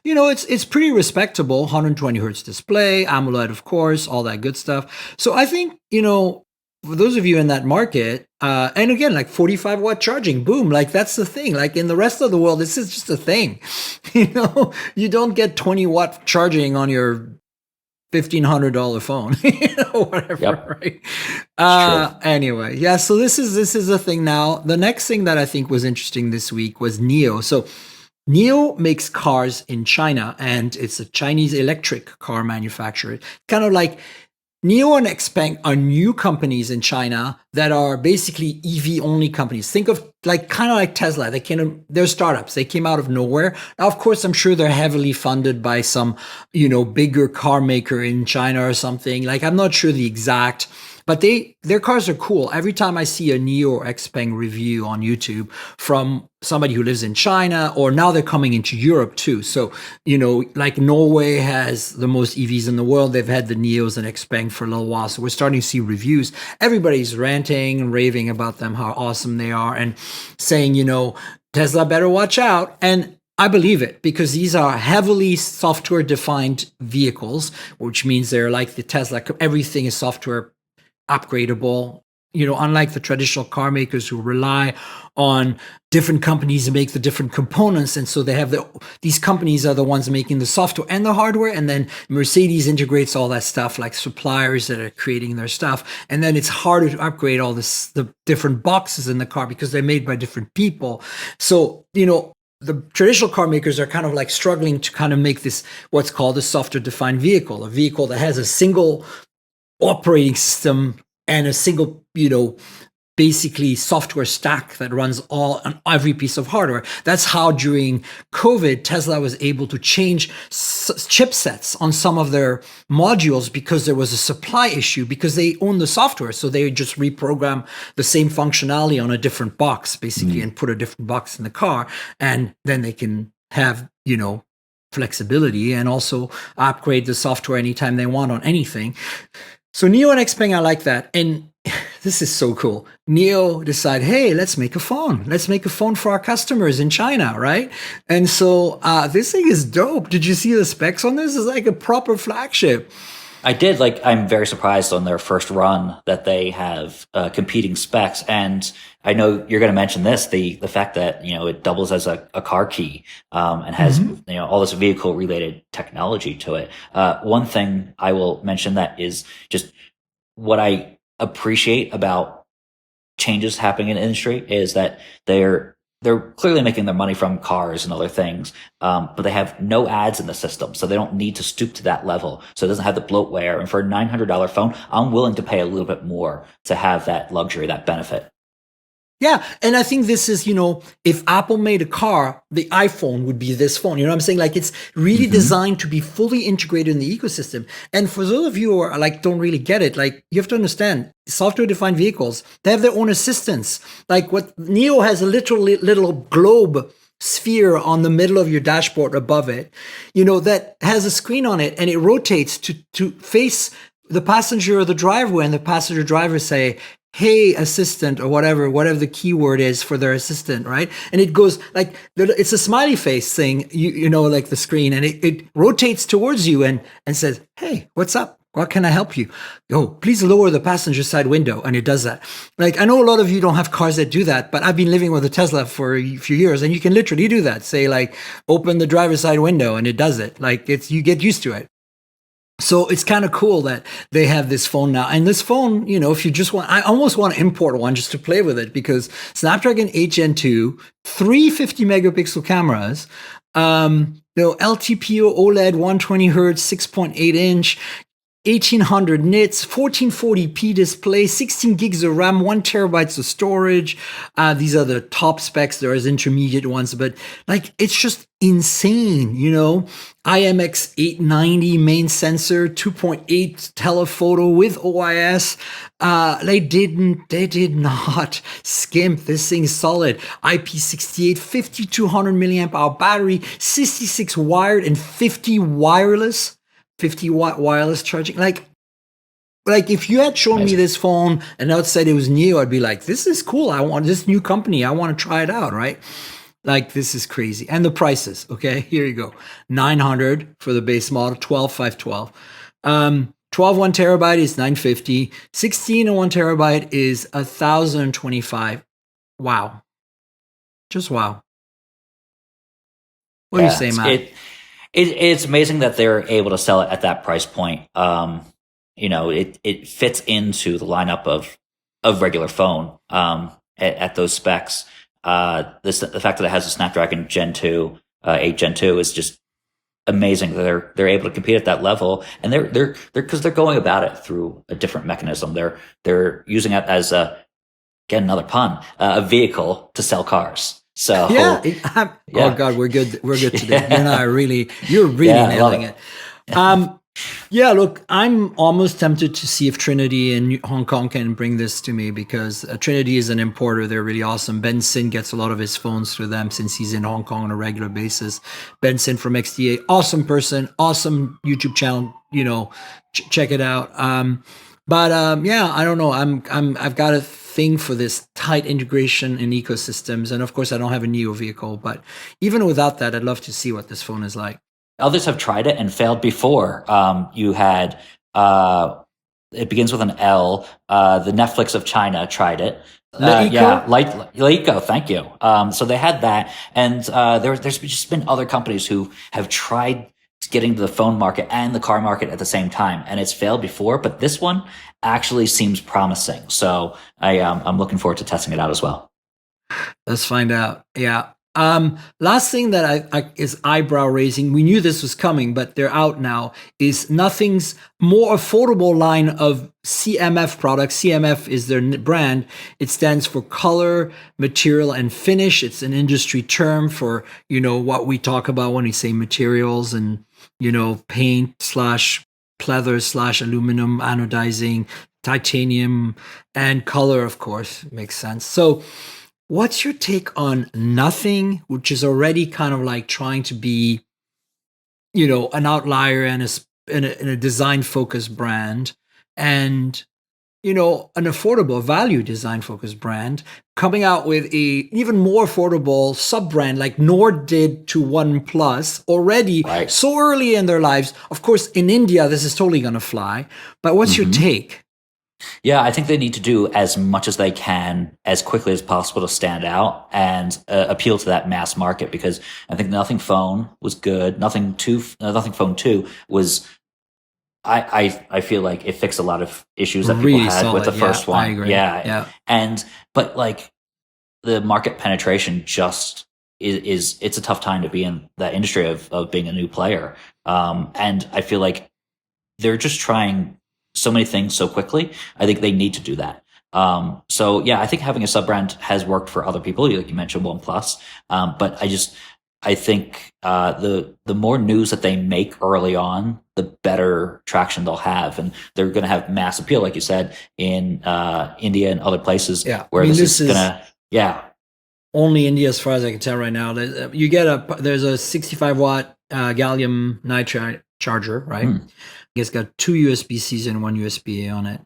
you know, it's pretty respectable. 120 hertz display, AMOLED, of course, all that good stuff. So I think, you know, for those of you in that market, and again, like 45 watt charging, boom, like that's the thing. Like in the rest of the world, this is just a thing. You know, you don't get 20 watt charging on your $1,500 phone, you know, whatever, yep. Right? Anyway, yeah. So this is a thing now. The next thing that I think was interesting this week was NIO. So NIO makes cars in China, and it's a Chinese electric car manufacturer. Kind of like NIO and XPeng are new companies in China that are basically EV only companies. Think of like kind of like Tesla. They're startups. They came out of nowhere. Now, of course, I'm sure they're heavily funded by some, you know, bigger car maker in China or something. Like I'm not sure the exact, but their cars are cool. Every time I see a NIO or XPeng review on YouTube from somebody who lives in China, or now they're coming into Europe too. So, you know, like Norway has the most EVs in the world. They've had the NIOs and XPeng for a little while. So we're starting to see reviews. Everybody's ranting and raving about them, how awesome they are, and saying, you know, Tesla better watch out. And I believe it, because these are heavily software defined vehicles, which means they're like the Tesla. Everything is software upgradable, you know, unlike the traditional car makers who rely on different companies to make the different components. And so they have these companies are the ones making the software and the hardware. And then Mercedes integrates all that stuff, like suppliers that are creating their stuff. And then it's harder to upgrade all the different boxes in the car because they're made by different people. So, you know, the traditional car makers are kind of like struggling to kind of make this what's called a software defined vehicle, a vehicle that has a single operating system and a single, you know, basically software stack that runs all on every piece of hardware. That's how during COVID, Tesla was able to change chipsets on some of their modules because there was a supply issue, because they own the software. So they just reprogram the same functionality on a different box, basically, and put a different box in the car. And then they can have, you know, flexibility and also upgrade the software anytime they want on anything. So NIO and XPeng, I like that. And this is so cool. NIO decide, hey, let's make a phone. Let's make a phone for our customers in China, right? And so this thing is dope. Did you see the specs on this? It's like a proper flagship. I did. Like, I'm very surprised on their first run that they have competing specs. And I know you're going to mention this, the fact that, you know, it doubles as a car key, and has, you know, all this vehicle related technology to it. One thing I will mention that is just what I appreciate about changes happening in the industry is that they're clearly making their money from cars and other things, but they have no ads in the system, so they don't need to stoop to that level. So it doesn't have the bloatware. And for a $900 phone, I'm willing to pay a little bit more to have that luxury, that benefit. Yeah, and I think this is, if Apple made a car, the iPhone would be this phone. You know what I'm saying? Like, it's really designed to be fully integrated in the ecosystem. And for those of you who are like don't really get it, like, you have to understand, software-defined vehicles, they have their own assistants. Like what Neo has a literally little globe sphere on the middle of your dashboard above it, that has a screen on it, and it rotates to face the passenger or the driver, and the passenger driver say, "Hey, assistant," or whatever the keyword is for their assistant, right? And it goes like, it's a smiley face thing, like the screen, and it rotates towards you and says, "Hey, what's up? What can I help you? Oh, please lower the passenger side window." And it does that. Like, I know a lot of you don't have cars that do that, but I've been living with a Tesla for a few years, and you can literally do that. Say like, open the driver's side window, and it does it. Like, you get used to it. So it's kind of cool that they have this phone now. And this phone, if you just want, I almost want to import one just to play with it, because Snapdragon 8 Gen 2, 350 megapixel cameras, LTPO OLED 120 hertz, 6.8 inch, 1800 nits, 1440p display, 16 gigs of RAM, 1 terabytes of storage. These are the top specs. There is intermediate ones, but like, it's just insane, IMX 890 main sensor, 2.8 telephoto with OIS. They did not skimp. This thing is solid. IP68, 5200 milliamp hour battery, 66 wired and 50 wireless. 50-watt wireless charging. Like if you had shown me this phone and outside it was new, I'd be like, this is cool. I want this new company. I want to try it out, right? Like, this is crazy. And the prices, okay? Here you go. 900 for the base model, 12,512. 12 1 terabyte is 950. 16 and 1 terabyte is 1,025. Wow. Just wow. What do you say, Matt? It's amazing that they're able to sell it at that price point. It fits into the lineup of regular phone at those specs. The fact that it has a Snapdragon Gen 2, 8 Gen 2 is just amazing. They're able to compete at that level, and they're because they're going about it through a different mechanism. They're using it as get another pun, a vehicle to sell cars. So oh God, we're good today. You and I you're really nailing it. Look, I'm almost tempted to see if Trinity in Hong Kong can bring this to me, because Trinity is an importer. They're really awesome. Ben Sin gets a lot of his phones through them since he's in Hong Kong on a regular basis. Ben Sin from XDA, awesome person, awesome YouTube channel. Check it out. I don't know. I've got a thing for this tight integration in ecosystems, and of course, I don't have a Neo vehicle, but even without that, I'd love to see what this phone is like. Others have tried it and failed before. You had it begins with an L. The Netflix of China tried it. Leico, thank you. So they had that, and there's just been other companies who have tried getting to the phone market and the car market at the same time, and it's failed before. But this one actually seems promising, so I'm looking forward to testing it out as well. Let's find out. Yeah. Last thing that I is eyebrow raising. We knew this was coming, but they're out now. Is Nothing's more affordable line of CMF products. CMF is their brand. It stands for color, material, and finish. It's an industry term for what we talk about when we say materials and paint / pleather / aluminum anodizing, titanium, and color. Of course, makes sense. So, what's your take on Nothing, which is already kind of like trying to be, an outlier and in a design-focused brand, and, an affordable value design-focused brand, coming out with a even more affordable sub-brand like Nord did to OnePlus already so early in their lives. Of course, in India, this is totally going to fly. But what's your take? Yeah, I think they need to do as much as they can as quickly as possible to stand out and appeal to that mass market, because I think Nothing Phone was good. Nothing Phone 2 was I feel like it fixed a lot of issues that people Really had with solid. the Yeah, first I one. agree. Yeah. Yeah. But like the market penetration just is it's a tough time to be in that industry of being a new player. And I feel like they're just trying so many things so quickly. I think they need to do that. So yeah, I think having a sub brand has worked for other people, like you mentioned OnePlus. But I think the more news that they make early on, the better traction they'll have, and they're going to have mass appeal, like you said, in India and other places Yeah. where I mean, this this is is gonna. Yeah, only India, as far as I can tell right now. You get there's a 65-watt gallium nitride charger, right? Hmm. It's got two USB-Cs and one USB-A on it.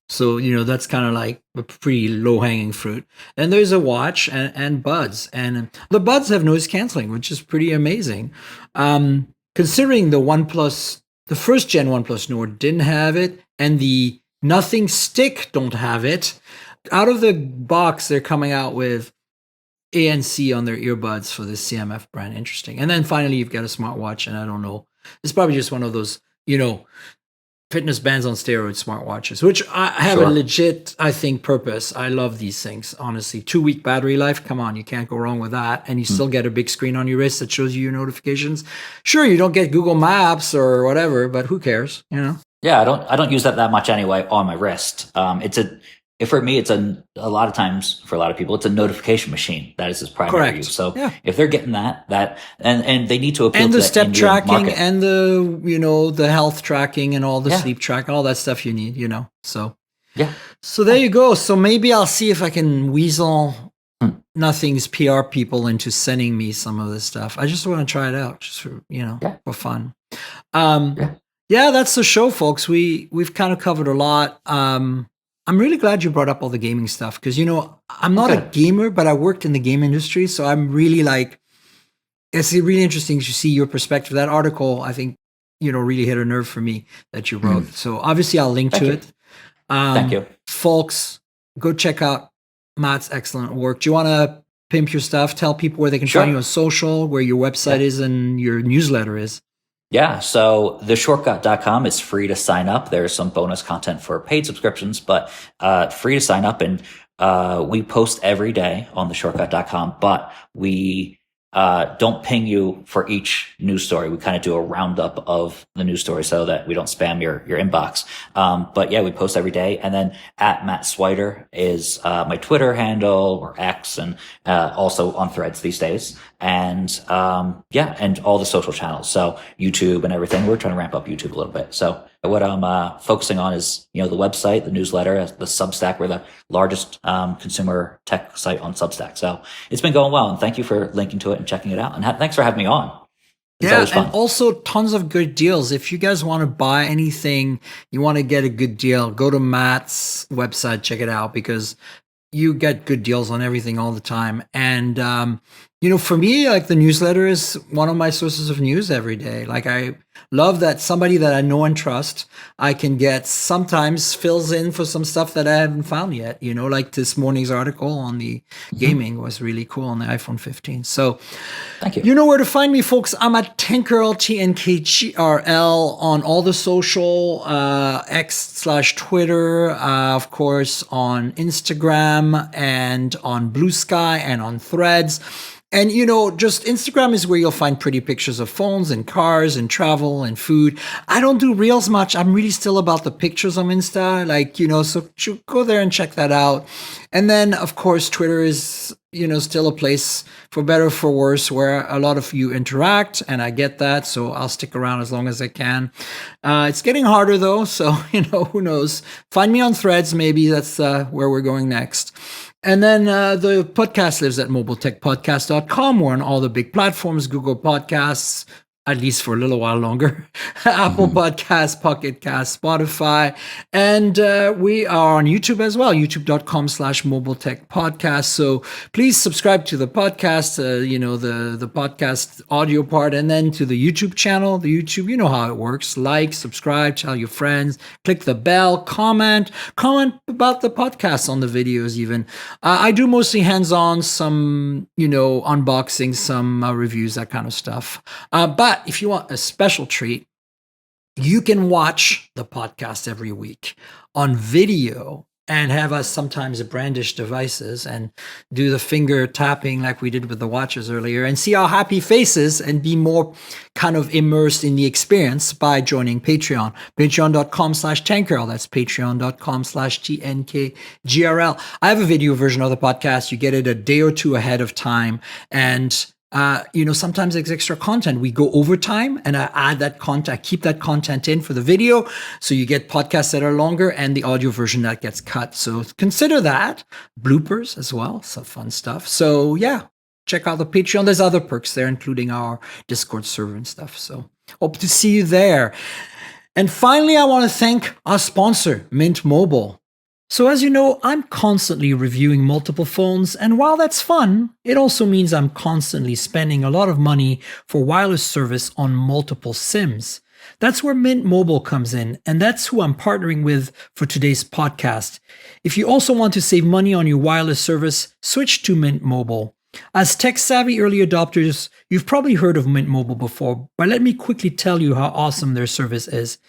So, that's kind of like a pretty low hanging fruit. And there's a watch and buds. And the buds have noise canceling, which is pretty amazing. Considering the first gen OnePlus Nord didn't have it, and the Nothing Stick don't have it. Out of the box, they're coming out with ANC on their earbuds for the CMF brand. Interesting. And then finally, you've got a smartwatch, and I don't know. It's probably just one of those, fitness bands on steroids smartwatches, which I have a Sure. legit, I think, purpose. I love these things, honestly. 2-week battery life, come on, you can't go wrong with that. And you still get a big screen on your wrist that shows you your notifications. Sure, you don't get Google Maps or whatever, but who cares, Yeah, I don't use that much anyway on my wrist. For me, it's a lot of times for a lot of people, it's a notification machine. That is its primary Correct. use. So Yeah. if they're getting and they need to appeal And to the that step Indian tracking market. and the health tracking and all the Yeah. sleep tracking, all that stuff you need, So Yeah. So there you go. So maybe I'll see if I can weasel Hmm. Nothing's PR people into sending me some of this stuff. I just want to try it out, just for Yeah. for fun. Um, Yeah. yeah, that's the show, folks. We've kind of covered a lot. I'm really glad you brought up all the gaming stuff because I'm not a Okay. gamer, but I worked in the game industry, so I'm really like it's really interesting to see your perspective. That article, I think, really hit a nerve for me that you wrote. So obviously, I'll link Thank to you. it. Thank you. Folks, go check out Matt's excellent work. Do you want to pimp your stuff? Tell people where they can Sure. find you on social, where your website is, and your newsletter is. Yeah, so theshortcut.com is free to sign up. There's some bonus content for paid subscriptions, but free to sign up. And we post every day on theshortcut.com, but we don't ping you for each news story. We kind of do a roundup of the news story so that we don't spam your inbox. But yeah, we post every day. And then at Matt Swider is my Twitter handle or X, and also on Threads these days. And yeah, and all the social channels. So YouTube and everything. We're trying to ramp up YouTube a little bit. So what I'm focusing on is, the website, the newsletter, the Substack. We're the largest consumer tech site on Substack. So it's been going well. And thank you for linking to it and checking it out. And thanks for having me on. It's always fun. And also tons of good deals. If you guys want to buy anything, you want to get a good deal, go to Matt's website, check it out, because you get good deals on everything all the time. And, for me, like the newsletter is one of my sources of news every day. Like I love that somebody that I know and trust, I can get sometimes fills in for some stuff that I haven't found yet, like this morning's article on the gaming was really cool on the iPhone 15. So Thank you. You know where to find me, folks. I'm at Tinkerl, TNKGRL, on all the social, X/Twitter, of course, on Instagram and on Blue Sky and on Threads. And, just Instagram is where you'll find pretty pictures of phones and cars and travel and food. I don't do reels much. I'm really still about the pictures on Insta, so go there and check that out. And then, of course, Twitter is, still a place for better or for worse where a lot of you interact, and I get that. So I'll stick around as long as I can. It's getting harder though. So, who knows? Find me on Threads. Maybe that's where we're going next. And then the podcast lives at mobiletechpodcast.com. We're on all the big platforms, Google Podcasts, at least for a little while longer, Apple Podcasts, Pocket Casts, Spotify. And we are on YouTube as well, youtube.com/mobiletechpodcast. So please subscribe to the podcast, the podcast audio part, and then to the YouTube channel. The YouTube, you know how it works. Like, subscribe, tell your friends, click the bell, comment about the podcast on the videos even. I do mostly hands-on, some, unboxing, some reviews, that kind of stuff. But if you want a special treat, you can watch the podcast every week on video and have us sometimes brandish devices and do the finger tapping like we did with the watches earlier and see our happy faces and be more kind of immersed in the experience by joining Patreon. Patreon.com/TankGirl. That's patreon.com/TNKGRL. I have a video version of the podcast. You get it a day or two ahead of time. And sometimes there's extra content. We go overtime and I add that content, I keep that content in for the video. So you get podcasts that are longer and the audio version that gets cut. So consider that. Bloopers as well. Some fun stuff. So yeah, check out the Patreon. There's other perks there, including our Discord server and stuff. So hope to see you there. And finally, I want to thank our sponsor, Mint Mobile. So as you know, I'm constantly reviewing multiple phones, and while that's fun, it also means I'm constantly spending a lot of money for wireless service on multiple SIMs. That's where Mint Mobile comes in, and that's who I'm partnering with for today's podcast. If you also want to save money on your wireless service, switch to Mint Mobile. As tech-savvy early adopters, you've probably heard of Mint Mobile before, but let me quickly tell you how awesome their service is.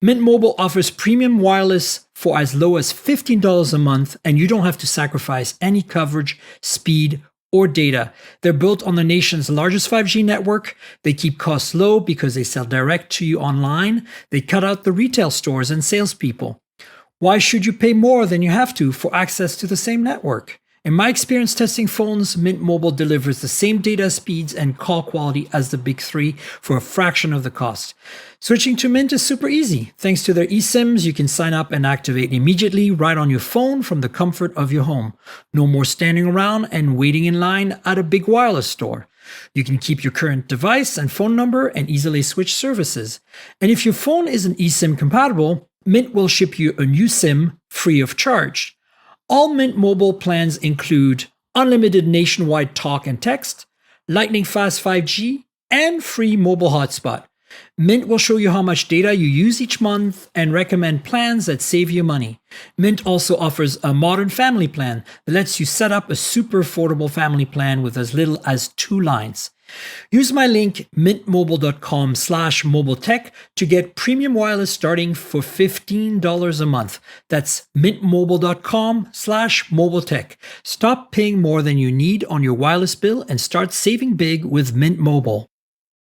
Mint Mobile offers premium wireless for as low as $15 a month, and you don't have to sacrifice any coverage, speed, or data. They're built on the nation's largest 5G network. They keep costs low because they sell direct to you online. They cut out the retail stores and salespeople. Why should you pay more than you have to for access to the same network? In my experience testing phones, Mint Mobile delivers the same data speeds and call quality as the big three for a fraction of the cost. Switching to Mint is super easy. Thanks to their eSIMs, you can sign up and activate immediately right on your phone from the comfort of your home. No more standing around and waiting in line at a big wireless store. You can keep your current device and phone number and easily switch services. And if your phone isn't eSIM compatible, Mint will ship you a new SIM free of charge. All Mint Mobile plans include unlimited nationwide talk and text, lightning fast 5G, and free mobile hotspot. Mint will show you how much data you use each month and recommend plans that save you money. Mint also offers a modern family plan that lets you set up a super affordable family plan with as little as 2 lines. Use my link mintmobile.com/mobiletech to get premium wireless starting for $15 a month. That's mintmobile.com/mobiletech. Stop paying more than you need on your wireless bill and start saving big with Mint Mobile.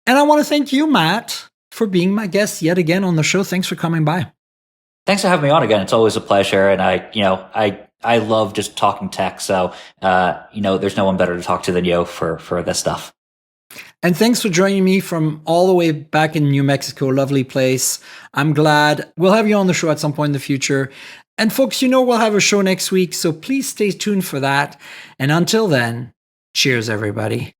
And I want to thank you, Matt, for being my guest yet again on the show. Thanks for coming by. Thanks for having me on again. It's always a pleasure. And I love just talking tech. So, there's no one better to talk to than you for this stuff. And thanks for joining me from all the way back in New Mexico, lovely place. I'm glad we'll have you on the show at some point in the future. And folks, we'll have a show next week, so please stay tuned for that. And until then, cheers, everybody.